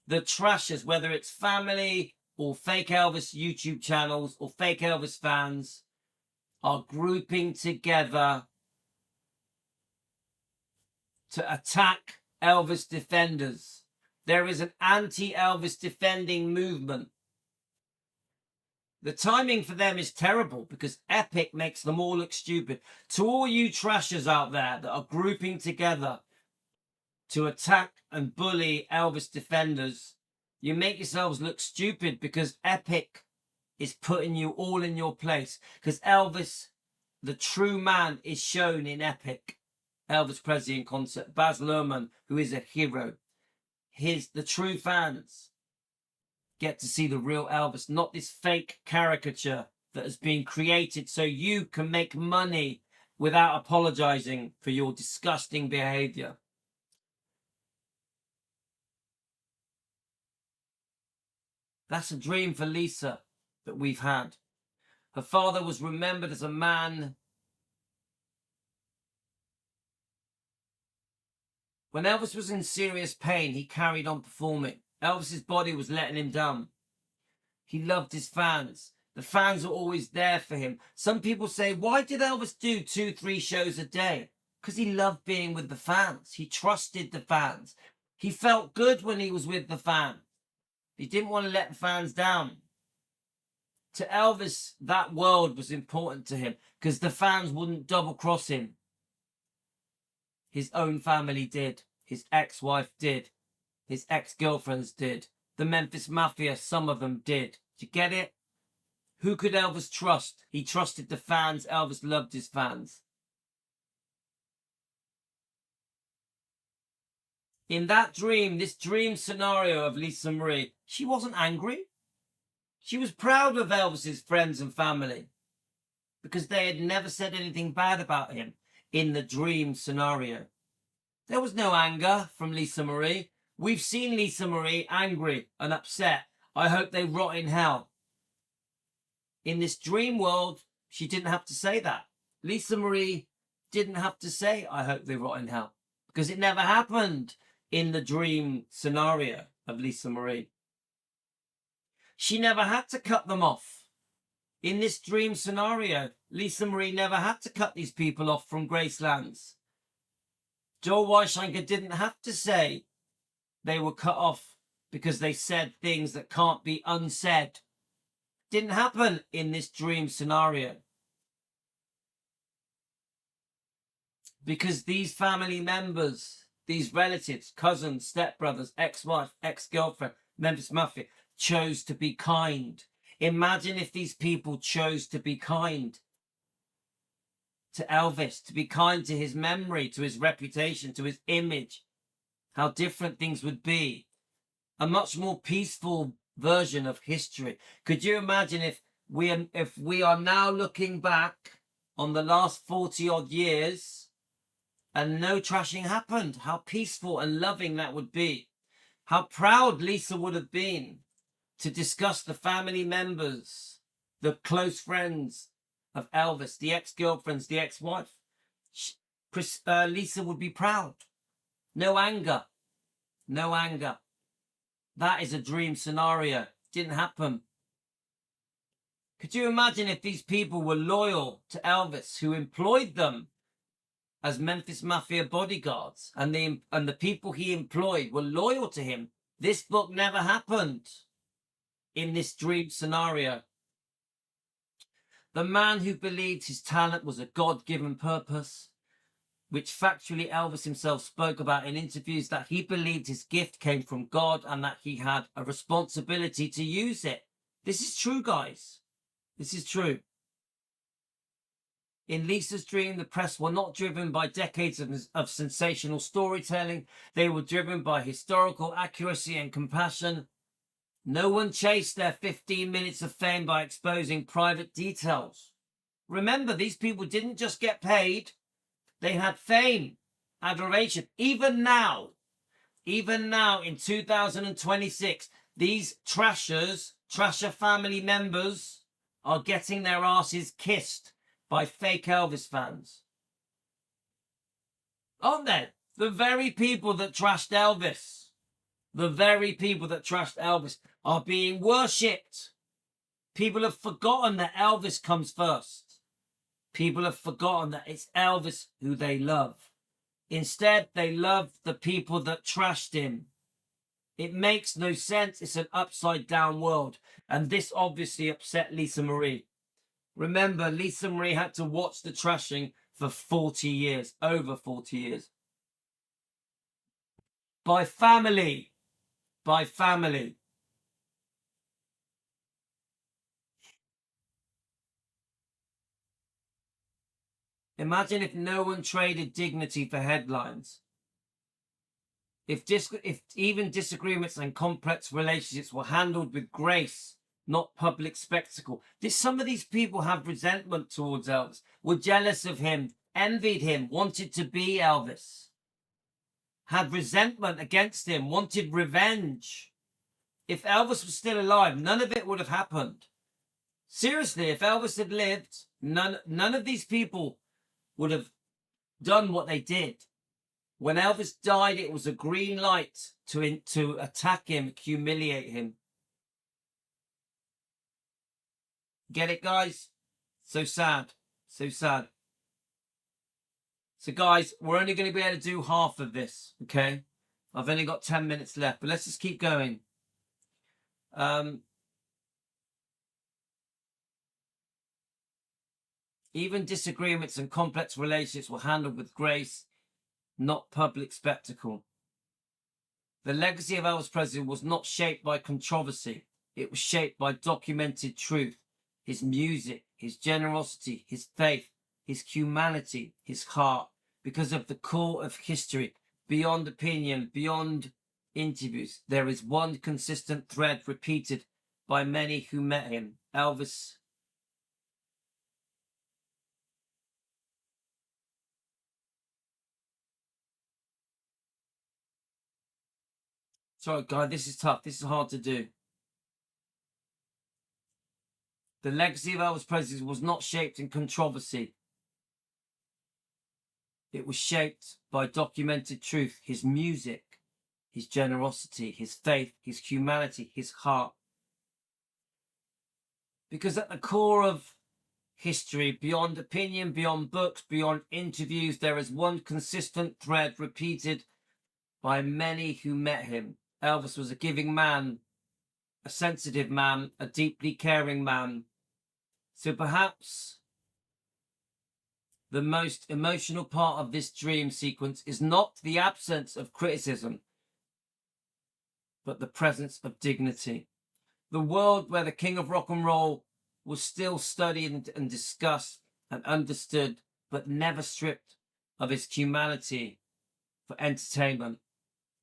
The trashers, whether it's family or fake Elvis YouTube channels or fake Elvis fans, are grouping together to attack Elvis defenders. There is an anti-Elvis defending movement. The timing for them is terrible because Epic makes them all look stupid. To all you trashers out there that are grouping together to attack and bully Elvis defenders, you make yourselves look stupid because Epic is putting you all in your place. Because Elvis, the true man, is shown in Epic. Elvis Presley in concert. Baz Luhrmann, who is a hero. The true fans get to see the real Elvis, not this fake caricature that has been created so you can make money without apologizing for your disgusting behavior. That's a dream for Lisa that we've had. Her father was remembered as a man. When Elvis was in serious pain, he carried on performing. Elvis's body was letting him down. He loved his fans. The fans were always there for him. Some people say, why did Elvis do 2-3 shows a day? Because he loved being with the fans. He trusted the fans. He felt good when he was with the fans. He didn't want to let the fans down. To Elvis, that world was important to him because the fans wouldn't double cross him. His own family did. His ex-wife did. His ex-girlfriends did. The Memphis Mafia, some of them did. Do you get it? Who could Elvis trust? He trusted the fans. Elvis loved his fans. In that dream, this dream scenario of Lisa Marie, she wasn't angry. She was proud of Elvis's friends and family because they had never said anything bad about him in the dream scenario. There was no anger from Lisa Marie. We've seen Lisa Marie angry and upset. I hope they rot in hell. In this dream world, she didn't have to say that. Lisa Marie didn't have to say, I hope they rot in hell, because it never happened in the dream scenario of Lisa Marie. She never had to cut them off. In this dream scenario, Lisa Marie never had to cut these people off from Gracelands. Joel Weishanger didn't have to say they were cut off because they said things that can't be unsaid. Didn't happen in this dream scenario. Because these family members, these relatives, cousins, stepbrothers, ex-wife, ex-girlfriend, Memphis Mafia, chose to be kind. Imagine if these people chose to be kind to Elvis, to be kind to his memory, to his reputation, to his image. How different things would be. A much more peaceful version of history. Could you imagine if we are now looking back on the last 40-odd years and no trashing happened? How peaceful and loving that would be. How proud Lisa would have been to discuss the family members, the close friends of Elvis, the ex-girlfriends, the ex-wife. Lisa would be proud. No anger. No anger. That is a dream scenario. Didn't happen. Could you imagine if these people were loyal to Elvis, who employed them as Memphis Mafia bodyguards, and the people he employed were loyal to him? This book never happened in this dream scenario. The man who believed his talent was a God-given purpose, which factually Elvis himself spoke about in interviews, that he believed his gift came from God and that he had a responsibility to use it. This is true, guys. This is true. In Lisa's dream, the press were not driven by decades of sensational storytelling. They were driven by historical accuracy and compassion. No one chased their 15 minutes of fame by exposing private details. Remember, these people didn't just get paid. They had fame, adoration. Even now in 2026, these trasher family members are getting their asses kissed by fake Elvis fans. Aren't they? The very people that trashed Elvis, are being worshipped. People have forgotten that Elvis comes first. People have forgotten that it's Elvis who they love. Instead, they love the people that trashed him. It makes no sense. It's an upside down world. And this obviously upset Lisa Marie. Remember, Lisa Marie had to watch the trashing for 40 years, over 40 years. By family. By family. Imagine if no one traded dignity for headlines. If even disagreements and complex relationships were handled with grace, not public spectacle. Some of these people have resentment towards Elvis, were jealous of him, envied him, wanted to be Elvis, had resentment against him, wanted revenge. If Elvis was still alive, none of it would have happened. Seriously, if Elvis had lived, none of these people would have done what they did. When Elvis died, it was a green light to attack him, humiliate him. Get it, guys? So sad. So sad. So, guys, we're only going to be able to do half of this, okay? I've only got 10 minutes left, but let's just keep going. Even disagreements and complex relationships were handled with grace, not public spectacle. The legacy of Elvis Presley was not shaped by controversy. It was shaped by documented truth. His music, his generosity, his faith, his humanity, his heart. Because of the core of history, beyond opinion, beyond interviews, there is one consistent thread repeated by many who met him. Elvis. Sorry, guys, this is tough. This is hard to do. The legacy of Elvis Presley was not shaped in controversy. It was shaped by documented truth, his music, his generosity, his faith, his humanity, his heart. Because at the core of history, beyond opinion, beyond books, beyond interviews, there is one consistent thread repeated by many who met him. Elvis was a giving man, a sensitive man, a deeply caring man. So perhaps the most emotional part of this dream sequence is not the absence of criticism, but the presence of dignity. The world where the king of rock and roll was still studied and discussed and understood, but never stripped of his humanity for entertainment.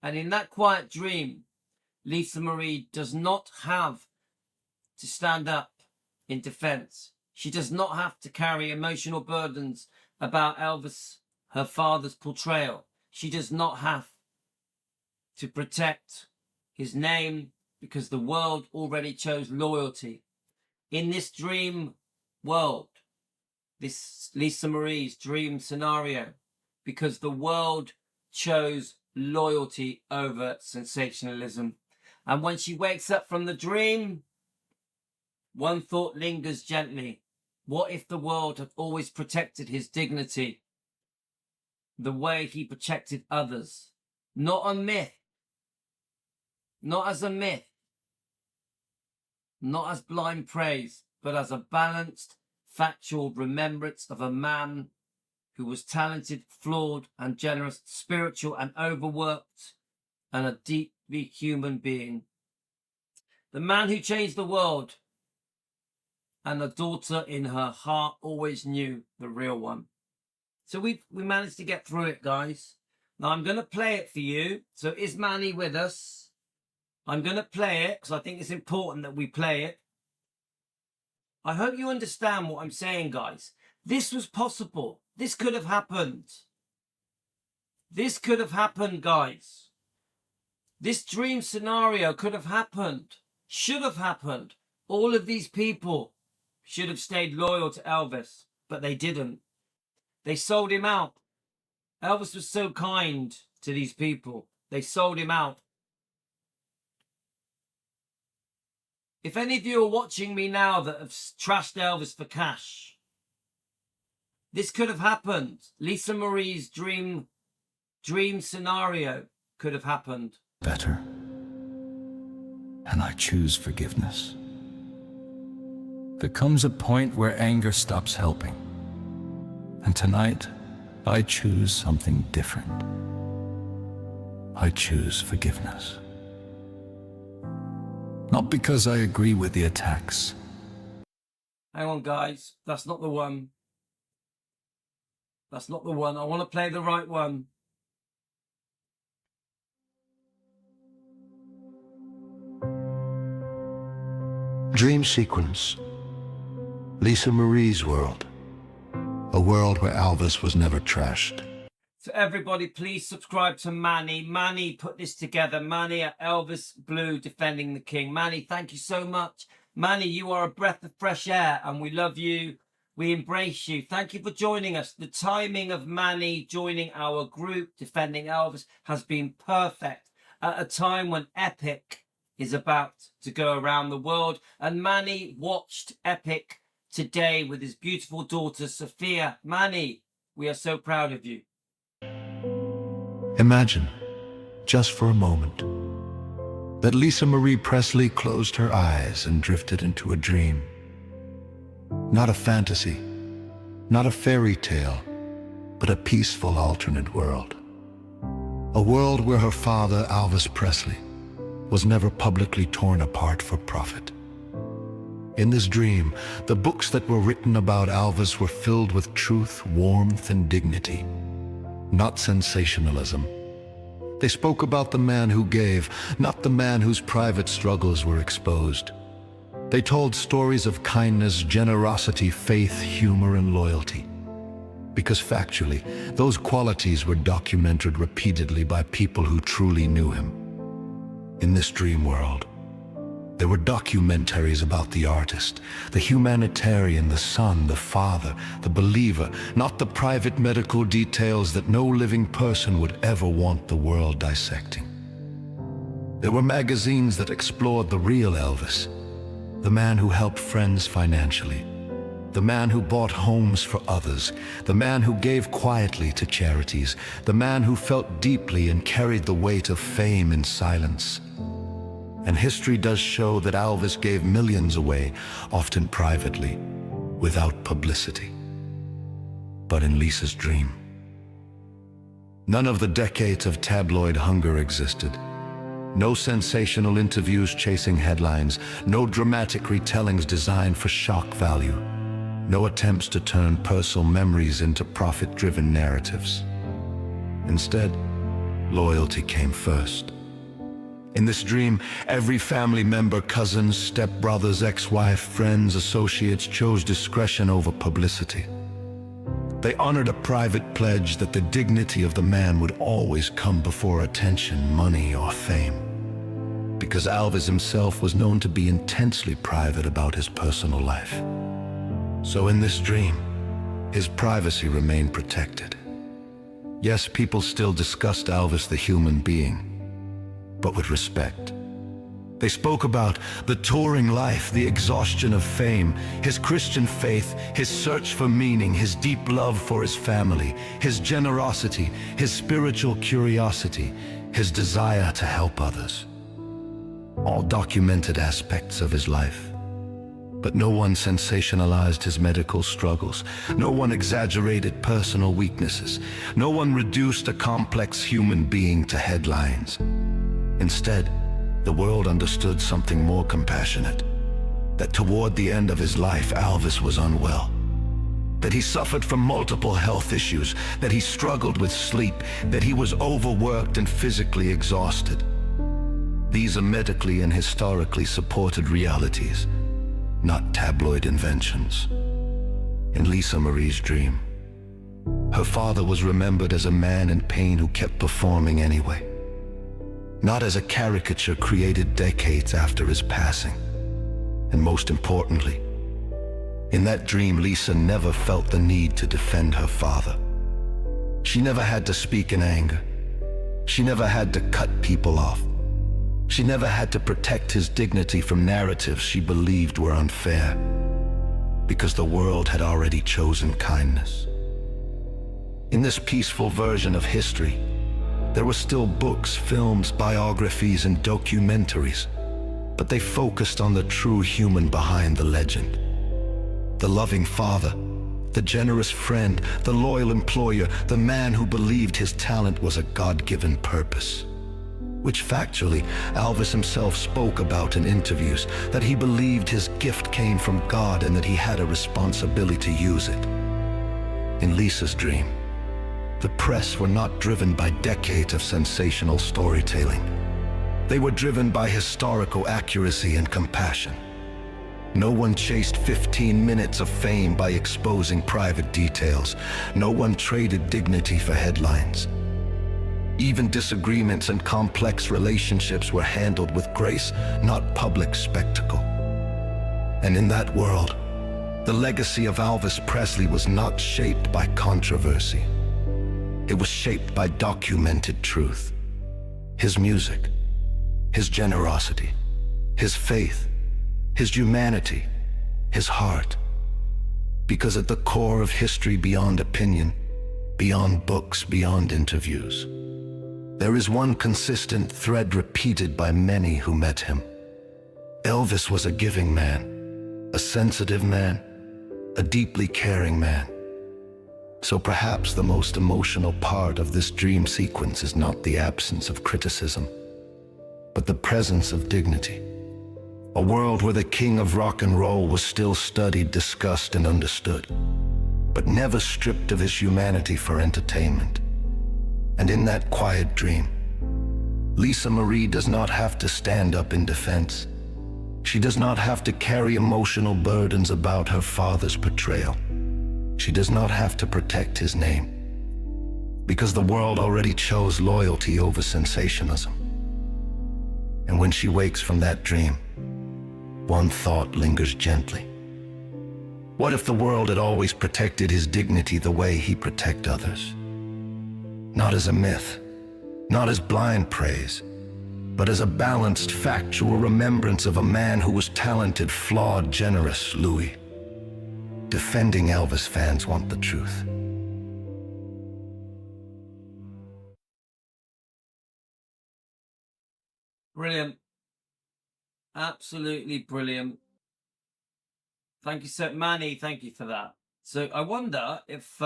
And in that quiet dream, Lisa Marie does not have to stand up in defense. She does not have to carry emotional burdens about Elvis, her father's portrayal. She does not have to protect his name because the world already chose loyalty. In this dream world, this Lisa Marie's dream scenario, because the world chose loyalty over sensationalism. And when she wakes up from the dream, one thought lingers gently. What if the world had always protected his dignity the way he protected others? Not a myth. Not as a myth. Not as blind praise, but as a balanced, factual remembrance of a man who was talented, flawed and generous, spiritual and overworked, and a deeply human being. The man who changed the world, and the daughter in her heart always knew the real one. So we managed to get through it, guys. Now I'm going to play it for you. So is Manny with us? I'm going to play it because I think it's important that we play it. I hope you understand what I'm saying, guys. This was possible. This could have happened. This could have happened, guys. This dream scenario could have happened. Should have happened. All of these people should have stayed loyal to Elvis, but they didn't. They sold him out. Elvis was so kind to these people. They sold him out. If any of you are watching me now that have trashed Elvis for cash, this could have happened. Lisa Marie's dream scenario could have happened. Better. And I choose forgiveness. There comes a point where anger stops helping. And tonight, I choose something different. I choose forgiveness. Not because I agree with the attacks. Hang on, guys. That's not the one. That's not the one. I want to play the right one. Dream sequence. Lisa Marie's world. A world where Elvis was never trashed. So everybody, please subscribe to Manny. Manny put this together. Manny at Elvis Blue Defending the King. Manny, thank you so much. Manny, you are a breath of fresh air and we love you. We embrace you. Thank you for joining us. The timing of Manny joining our group Defending Elvis has been perfect at a time when Epic is about to go around the world. And Manny watched Epic today with his beautiful daughter, Sophia. Manny, we are so proud of you. Imagine, just for a moment, that Lisa Marie Presley closed her eyes and drifted into a dream. Not a fantasy, not a fairy tale, but a peaceful alternate world. A world where her father, Elvis Presley, was never publicly torn apart for profit. In this dream, the books that were written about Elvis were filled with truth, warmth, and dignity, not sensationalism. They spoke about the man who gave, not the man whose private struggles were exposed. They told stories of kindness, generosity, faith, humor, and loyalty. Because factually, those qualities were documented repeatedly by people who truly knew him. In this dream world, there were documentaries about the artist, the humanitarian, the son, the father, the believer, not the private medical details that no living person would ever want the world dissecting. There were magazines that explored the real Elvis, the man who helped friends financially, the man who bought homes for others, the man who gave quietly to charities, the man who felt deeply and carried the weight of fame in silence. And history does show that Elvis gave millions away, often privately, without publicity. But in Lisa's dream, none of the decades of tabloid hunger existed. No sensational interviews chasing headlines, no dramatic retellings designed for shock value, no attempts to turn personal memories into profit-driven narratives. Instead, loyalty came first. In this dream, every family member, cousins, stepbrothers, ex-wife, friends, associates chose discretion over publicity. They honored a private pledge that the dignity of the man would always come before attention, money, or fame. Because Elvis himself was known to be intensely private about his personal life. So in this dream, his privacy remained protected. Yes, people still discussed Elvis the human being, but with respect. They spoke about the touring life, the exhaustion of fame, his Christian faith, his search for meaning, his deep love for his family, his generosity, his spiritual curiosity, his desire to help others. All documented aspects of his life. But no one sensationalized his medical struggles. No one exaggerated personal weaknesses. No one reduced a complex human being to headlines. Instead, the world understood something more compassionate. That toward the end of his life, Elvis was unwell. That he suffered from multiple health issues. That he struggled with sleep. That he was overworked and physically exhausted. These are medically and historically supported realities, not tabloid inventions. In Lisa Marie's dream, her father was remembered as a man in pain who kept performing anyway, not as a caricature created decades after his passing. And most importantly, in that dream, Lisa never felt the need to defend her father. She never had to speak in anger. She never had to cut people off. She never had to protect his dignity from narratives she believed were unfair, because the world had already chosen kindness. In this peaceful version of history, there were still books, films, biographies, and documentaries, but they focused on the true human behind the legend. The loving father, the generous friend, the loyal employer, the man who believed his talent was a God-given purpose. Which factually, Elvis himself spoke about in interviews, that he believed his gift came from God and that he had a responsibility to use it. In Lisa's dream, the press were not driven by decades of sensational storytelling. They were driven by historical accuracy and compassion. No one chased 15 minutes of fame by exposing private details. No one traded dignity for headlines. Even disagreements and complex relationships were handled with grace, not public spectacle. And in that world, the legacy of Elvis Presley was not shaped by controversy. It was shaped by documented truth. His music, his generosity, his faith, his humanity, his heart. Because at the core of history beyond opinion, beyond books, beyond interviews, there is one consistent thread repeated by many who met him. Elvis was a giving man, a sensitive man, a deeply caring man. So perhaps the most emotional part of this dream sequence is not the absence of criticism, but the presence of dignity. A world where the king of rock and roll was still studied, discussed, and understood, but never stripped of his humanity for entertainment. And in that quiet dream, Lisa Marie does not have to stand up in defense. She does not have to carry emotional burdens about her father's portrayal. She does not have to protect his name, because the world already chose loyalty over sensationalism. And when she wakes from that dream, one thought lingers gently. What if the world had always protected his dignity the way he protected others? Not as a myth, not as blind praise, but as a balanced, factual remembrance of a man who was talented, flawed, generous, Louis. Defending Elvis fans want the truth. Brilliant. Absolutely brilliant. Thank you so Manny, thank you for that. So I wonder if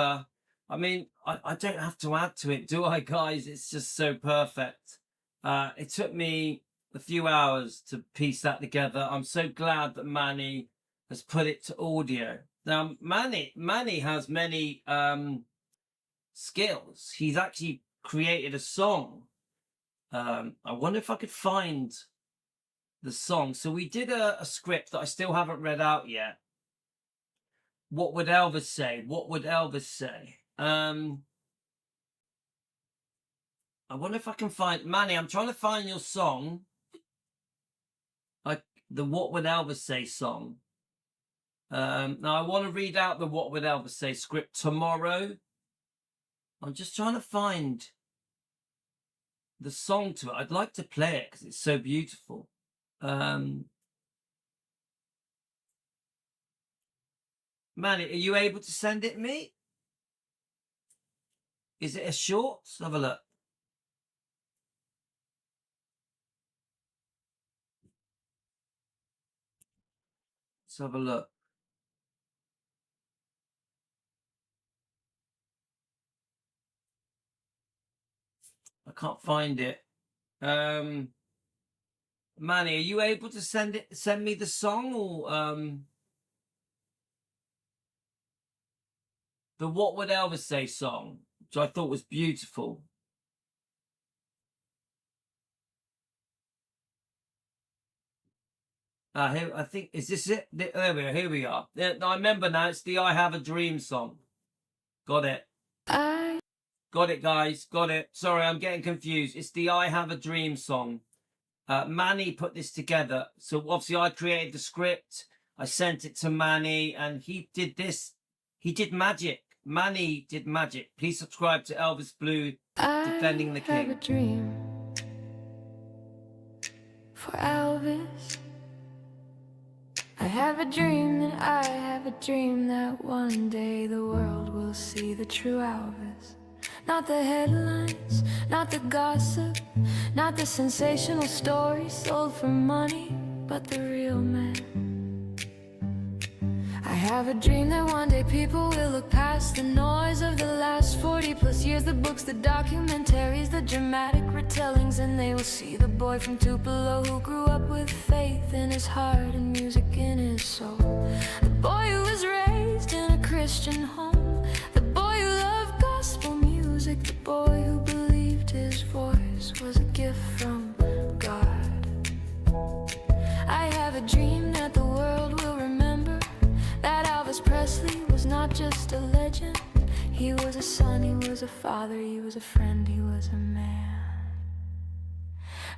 I mean, I don't have to add to it, do I, guys? It's just so perfect. It took me a few hours to piece that together. I'm so glad that Manny has put it to audio. Now, Manny has many skills. He's actually created a song. I wonder if I could find the song. So we did a script that I still haven't read out yet. What would Elvis say? What would Elvis say? I wonder if I can find Manny. I'm trying to find your song, like the "What Would Elvis Say" song. Now I want to read out the "What Would Elvis Say" script tomorrow. I'm just trying to find the song to it. I'd like to play it because it's so beautiful. Manny, are you able to send it me? Is it a short? Let's have a look. Let's have a look. I can't find it. Manny, are you able to send me the song, or the What Would Elvis Say song, which I thought was beautiful. Here, I think, is this it? There we are, here we are. I remember now, it's the I Have a Dream song. Got it. Got it, guys, got it. Sorry, I'm getting confused. It's the I Have a Dream song. Manny put this together. So obviously I created the script. I sent it to Manny, and he did this. He did magic. Manny did magic. Please subscribe to Elvis Blue, Defending the King. I have a dream for Elvis. I have a dream that I have a dream that one day the world will see the true Elvis. Not the headlines, not the gossip, not the sensational stories sold for money, but the real man. I have a dream that one day people will look past the noise of the last 40 plus years, the books, the documentaries, the dramatic retellings, and they will see the boy from Tupelo who grew up with faith in his heart and music in his soul. The boy who was raised in a Christian home, the boy who loved gospel music, the boy who believed his voice was a gift from God. I have a dream that the world will remember that Elvis Presley was not just a legend. He was a son, he was a father, he was a friend, he was a man.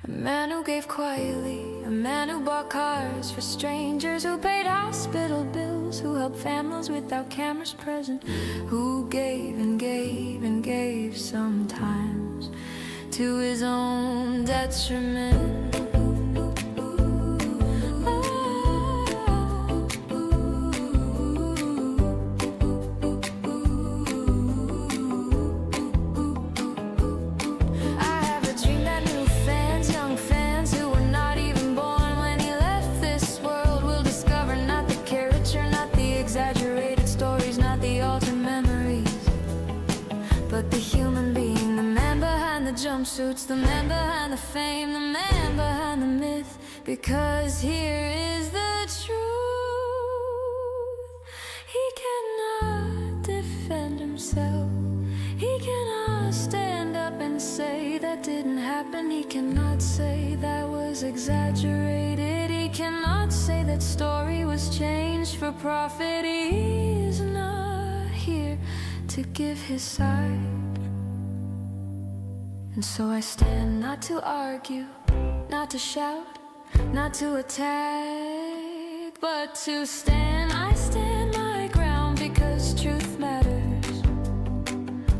A man who gave quietly, a man who bought cars for strangers, who paid hospital bills, who helped families without cameras present, who gave and gave and gave sometimes to his own detriment. Jumpsuits, the man behind the fame, the man behind the myth. Because here is the truth: he cannot defend himself. He cannot stand up and say that didn't happen. He cannot say that was exaggerated. He cannot say that story was changed for profit. He is not here to give his side. And so I stand not to argue, not to shout, not to attack, but to stand. I stand my ground because truth matters.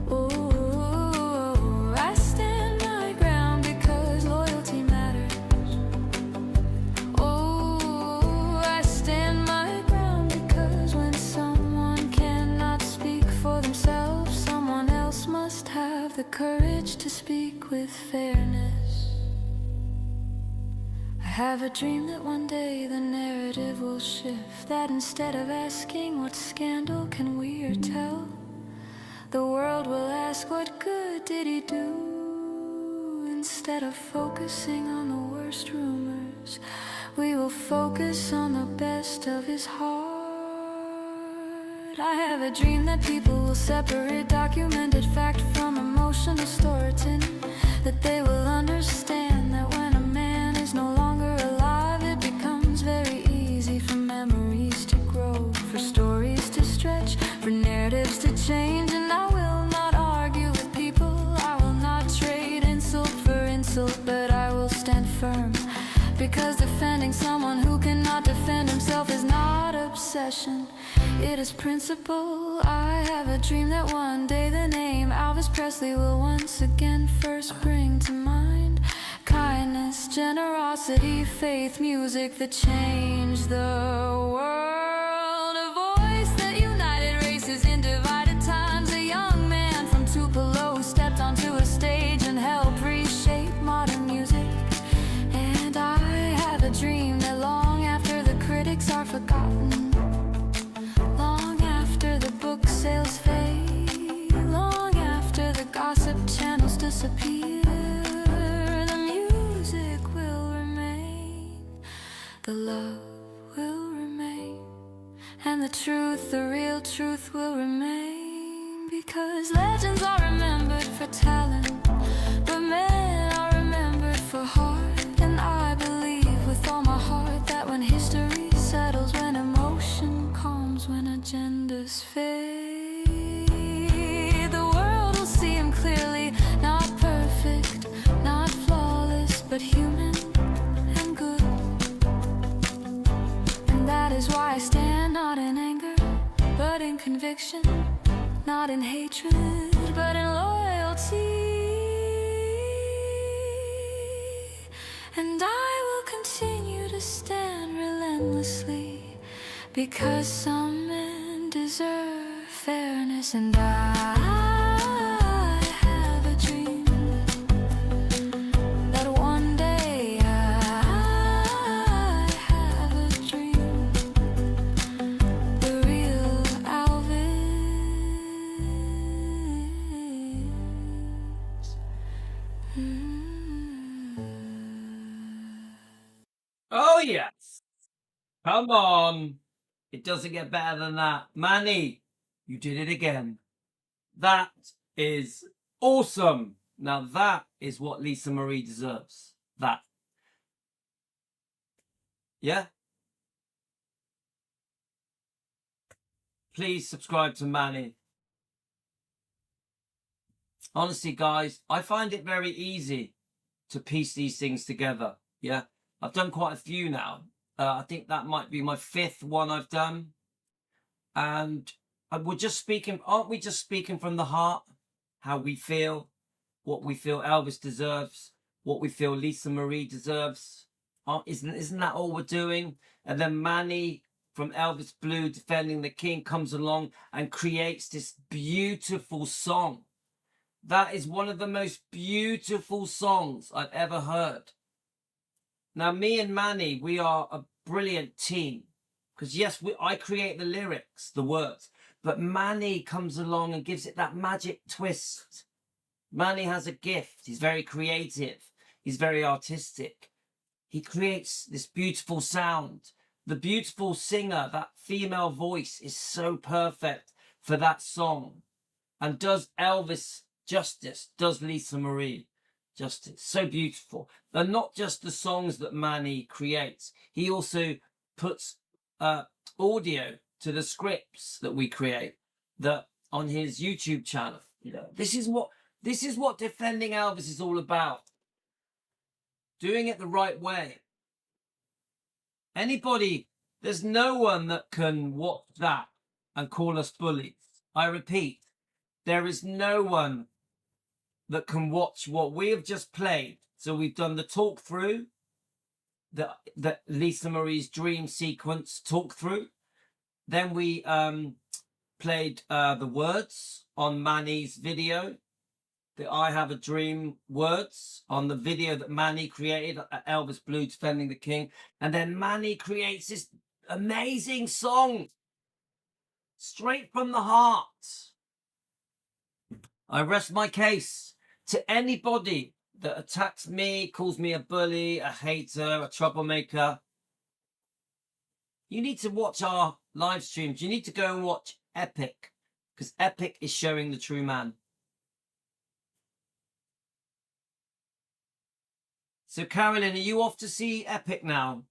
Oh, I stand my ground because loyalty matters. Oh, I stand my ground because when someone cannot speak for themselves, someone else must have the courage to speak with fairness. I have a dream that one day the narrative will shift, that instead of asking what scandal can we or tell, the world will ask what good did he do. Instead of focusing on the worst rumors, we will focus on the best of his heart. I have a dream that people will separate documented fact from emotional storytelling, that they will understand that when a man is no longer alive, it becomes very easy for memories to grow, for stories to stretch, for narratives to change. And I will not argue with people, I will not trade insult for insult, but I will stand firm, because defending someone who cannot defend himself is not obsession, it is principle. I have a dream that one day the name Elvis Presley will once again first bring to mind kindness, generosity, faith, music that changed the world. A voice that united races in divided times. A young man from Tupelo who stepped onto a stage and helped reshape modern music. And I have a dream that long after the critics are forgotten, disappear. The music will remain, the love will remain, and the truth, the real truth will remain. Because legends are remembered for talent, but men are remembered for heart. And I believe with all my heart that when history settles, when emotion calms, when agendas fade, the world will see him clearly. Not perfect, not flawless, but human and good. And that is why I stand not in anger, but in conviction, not in hatred, but in loyalty. And I will continue to stand relentlessly, because some men deserve fairness. And I have a dream that one day I have a dream, the real Elvis. Oh, yes. Come on. It doesn't get better than that. Manny, you did it again. That is awesome. Now that is what Lisa Marie deserves. That. Yeah? Please subscribe to Manny. Honestly, guys, I find it very easy to piece these things together. Yeah? I've done quite a few now. I think that might be my 5th one I've done. And we're just speaking, aren't we just speaking from the heart? How we feel, what we feel Elvis deserves, what we feel Lisa Marie deserves. Isn't that all we're doing? And then Manny from Elvis Blue, Defending the King, comes along and creates this beautiful song. That is one of the most beautiful songs I've ever heard. Now, me and Manny, we are a brilliant team. Because yes, I create the lyrics, the words, but Manny comes along and gives it that magic twist. Manny has a gift. He's very creative. He's very artistic. He creates this beautiful sound. The beautiful singer, that female voice is so perfect for that song, and does Elvis justice, does Lisa Marie justice. So beautiful. They're not just the songs that Manny creates. He also puts audio to the scripts that we create that on his YouTube channel. You know, this is what Defending Elvis is all about. Doing it the right way. Anybody, there's no one that can watch that and call us bullies. I repeat, there is no one that can watch what we have just played. So we've done the talk through, the Lisa Marie's dream sequence talk through. Then we played the words on Manny's video, the I Have a Dream words on the video that Manny created at Elvis Blue, Defending the King. And then Manny creates this amazing song straight from the heart. I rest my case. To anybody that attacks me, calls me a bully, a hater, a troublemaker, you need to watch our live streams. You need to go and watch Epic, because Epic is showing the true man. So, Carolyn, are you off to see Epic now?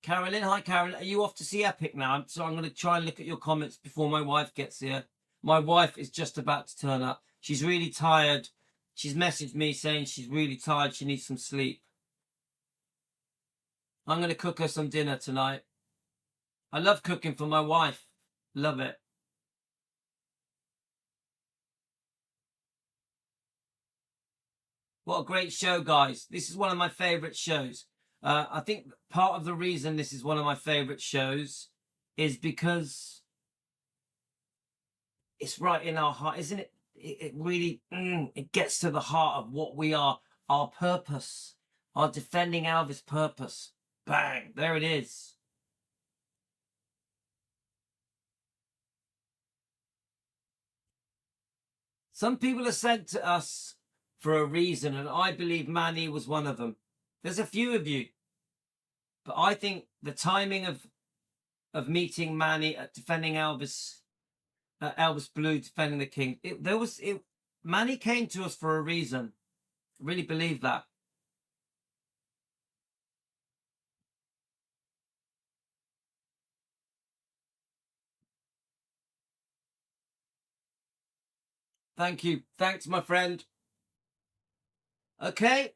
Carolyn, hi, Carolyn. Are you off to see Epic now? So I'm going to try and look at your comments before my wife gets here. My wife is just about to turn up. She's really tired. She's messaged me saying she's really tired. She needs some sleep. I'm going to cook her some dinner tonight. I love cooking for my wife. Love it. What a great show, guys. This is one of my favorite shows. I think part of the reason this is one of my favorite shows is because it's right in our heart, isn't it? It really, it gets to the heart of what we are, our purpose, our Defending Elvis purpose. Bang, there it is. Some people are sent to us for a reason, and I believe Manny was one of them. There's a few of you, but I think the timing of meeting Manny at defending Elvis, Elvis Blue defending the King, Manny came to us for a reason. I really believe that. Thank you. Thanks, my friend. Okay,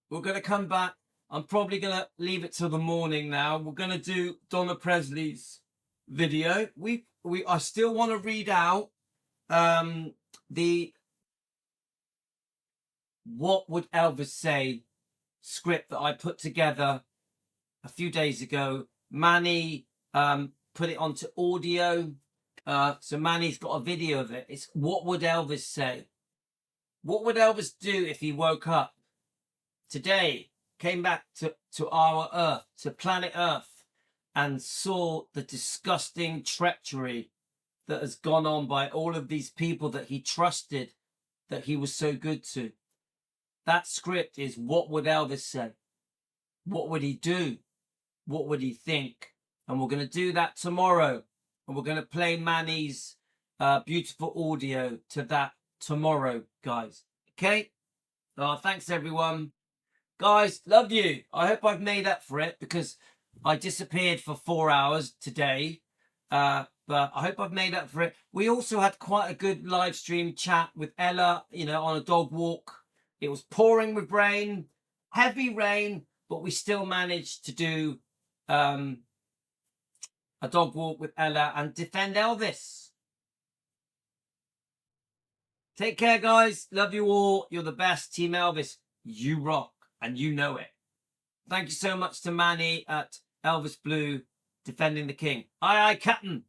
we're going to come back. I'm probably going to leave it till the morning now. We're going to do Donna Presley's video. I still want to read out the What Would Elvis Say script that I put together a few days ago. Manny put it onto audio. So Manny's got a video of it. It's What Would Elvis Say? What would Elvis do if he woke up today, came back to our Earth, to planet Earth, and saw the disgusting treachery that has gone on by all of these people that he trusted, that he was so good to? That script is What Would Elvis Say? What would he do? What would he think? And we're going to do that tomorrow. And we're going to play Manny's beautiful audio to that tomorrow, guys. Okay? Thanks, everyone. Guys, love you. I hope I've made up for it, because I disappeared for 4 hours today. But I hope I've made up for it. We also had quite a good live stream chat with Ella, on a dog walk. It was pouring with rain, heavy rain, but we still managed to do a dog walk with Ella and defend Elvis. Take care, guys. Love you all. You're the best. Team Elvis, you rock, and you know it. Thank you so much to Manny at Elvis Blue defending the King. Aye, aye, Captain.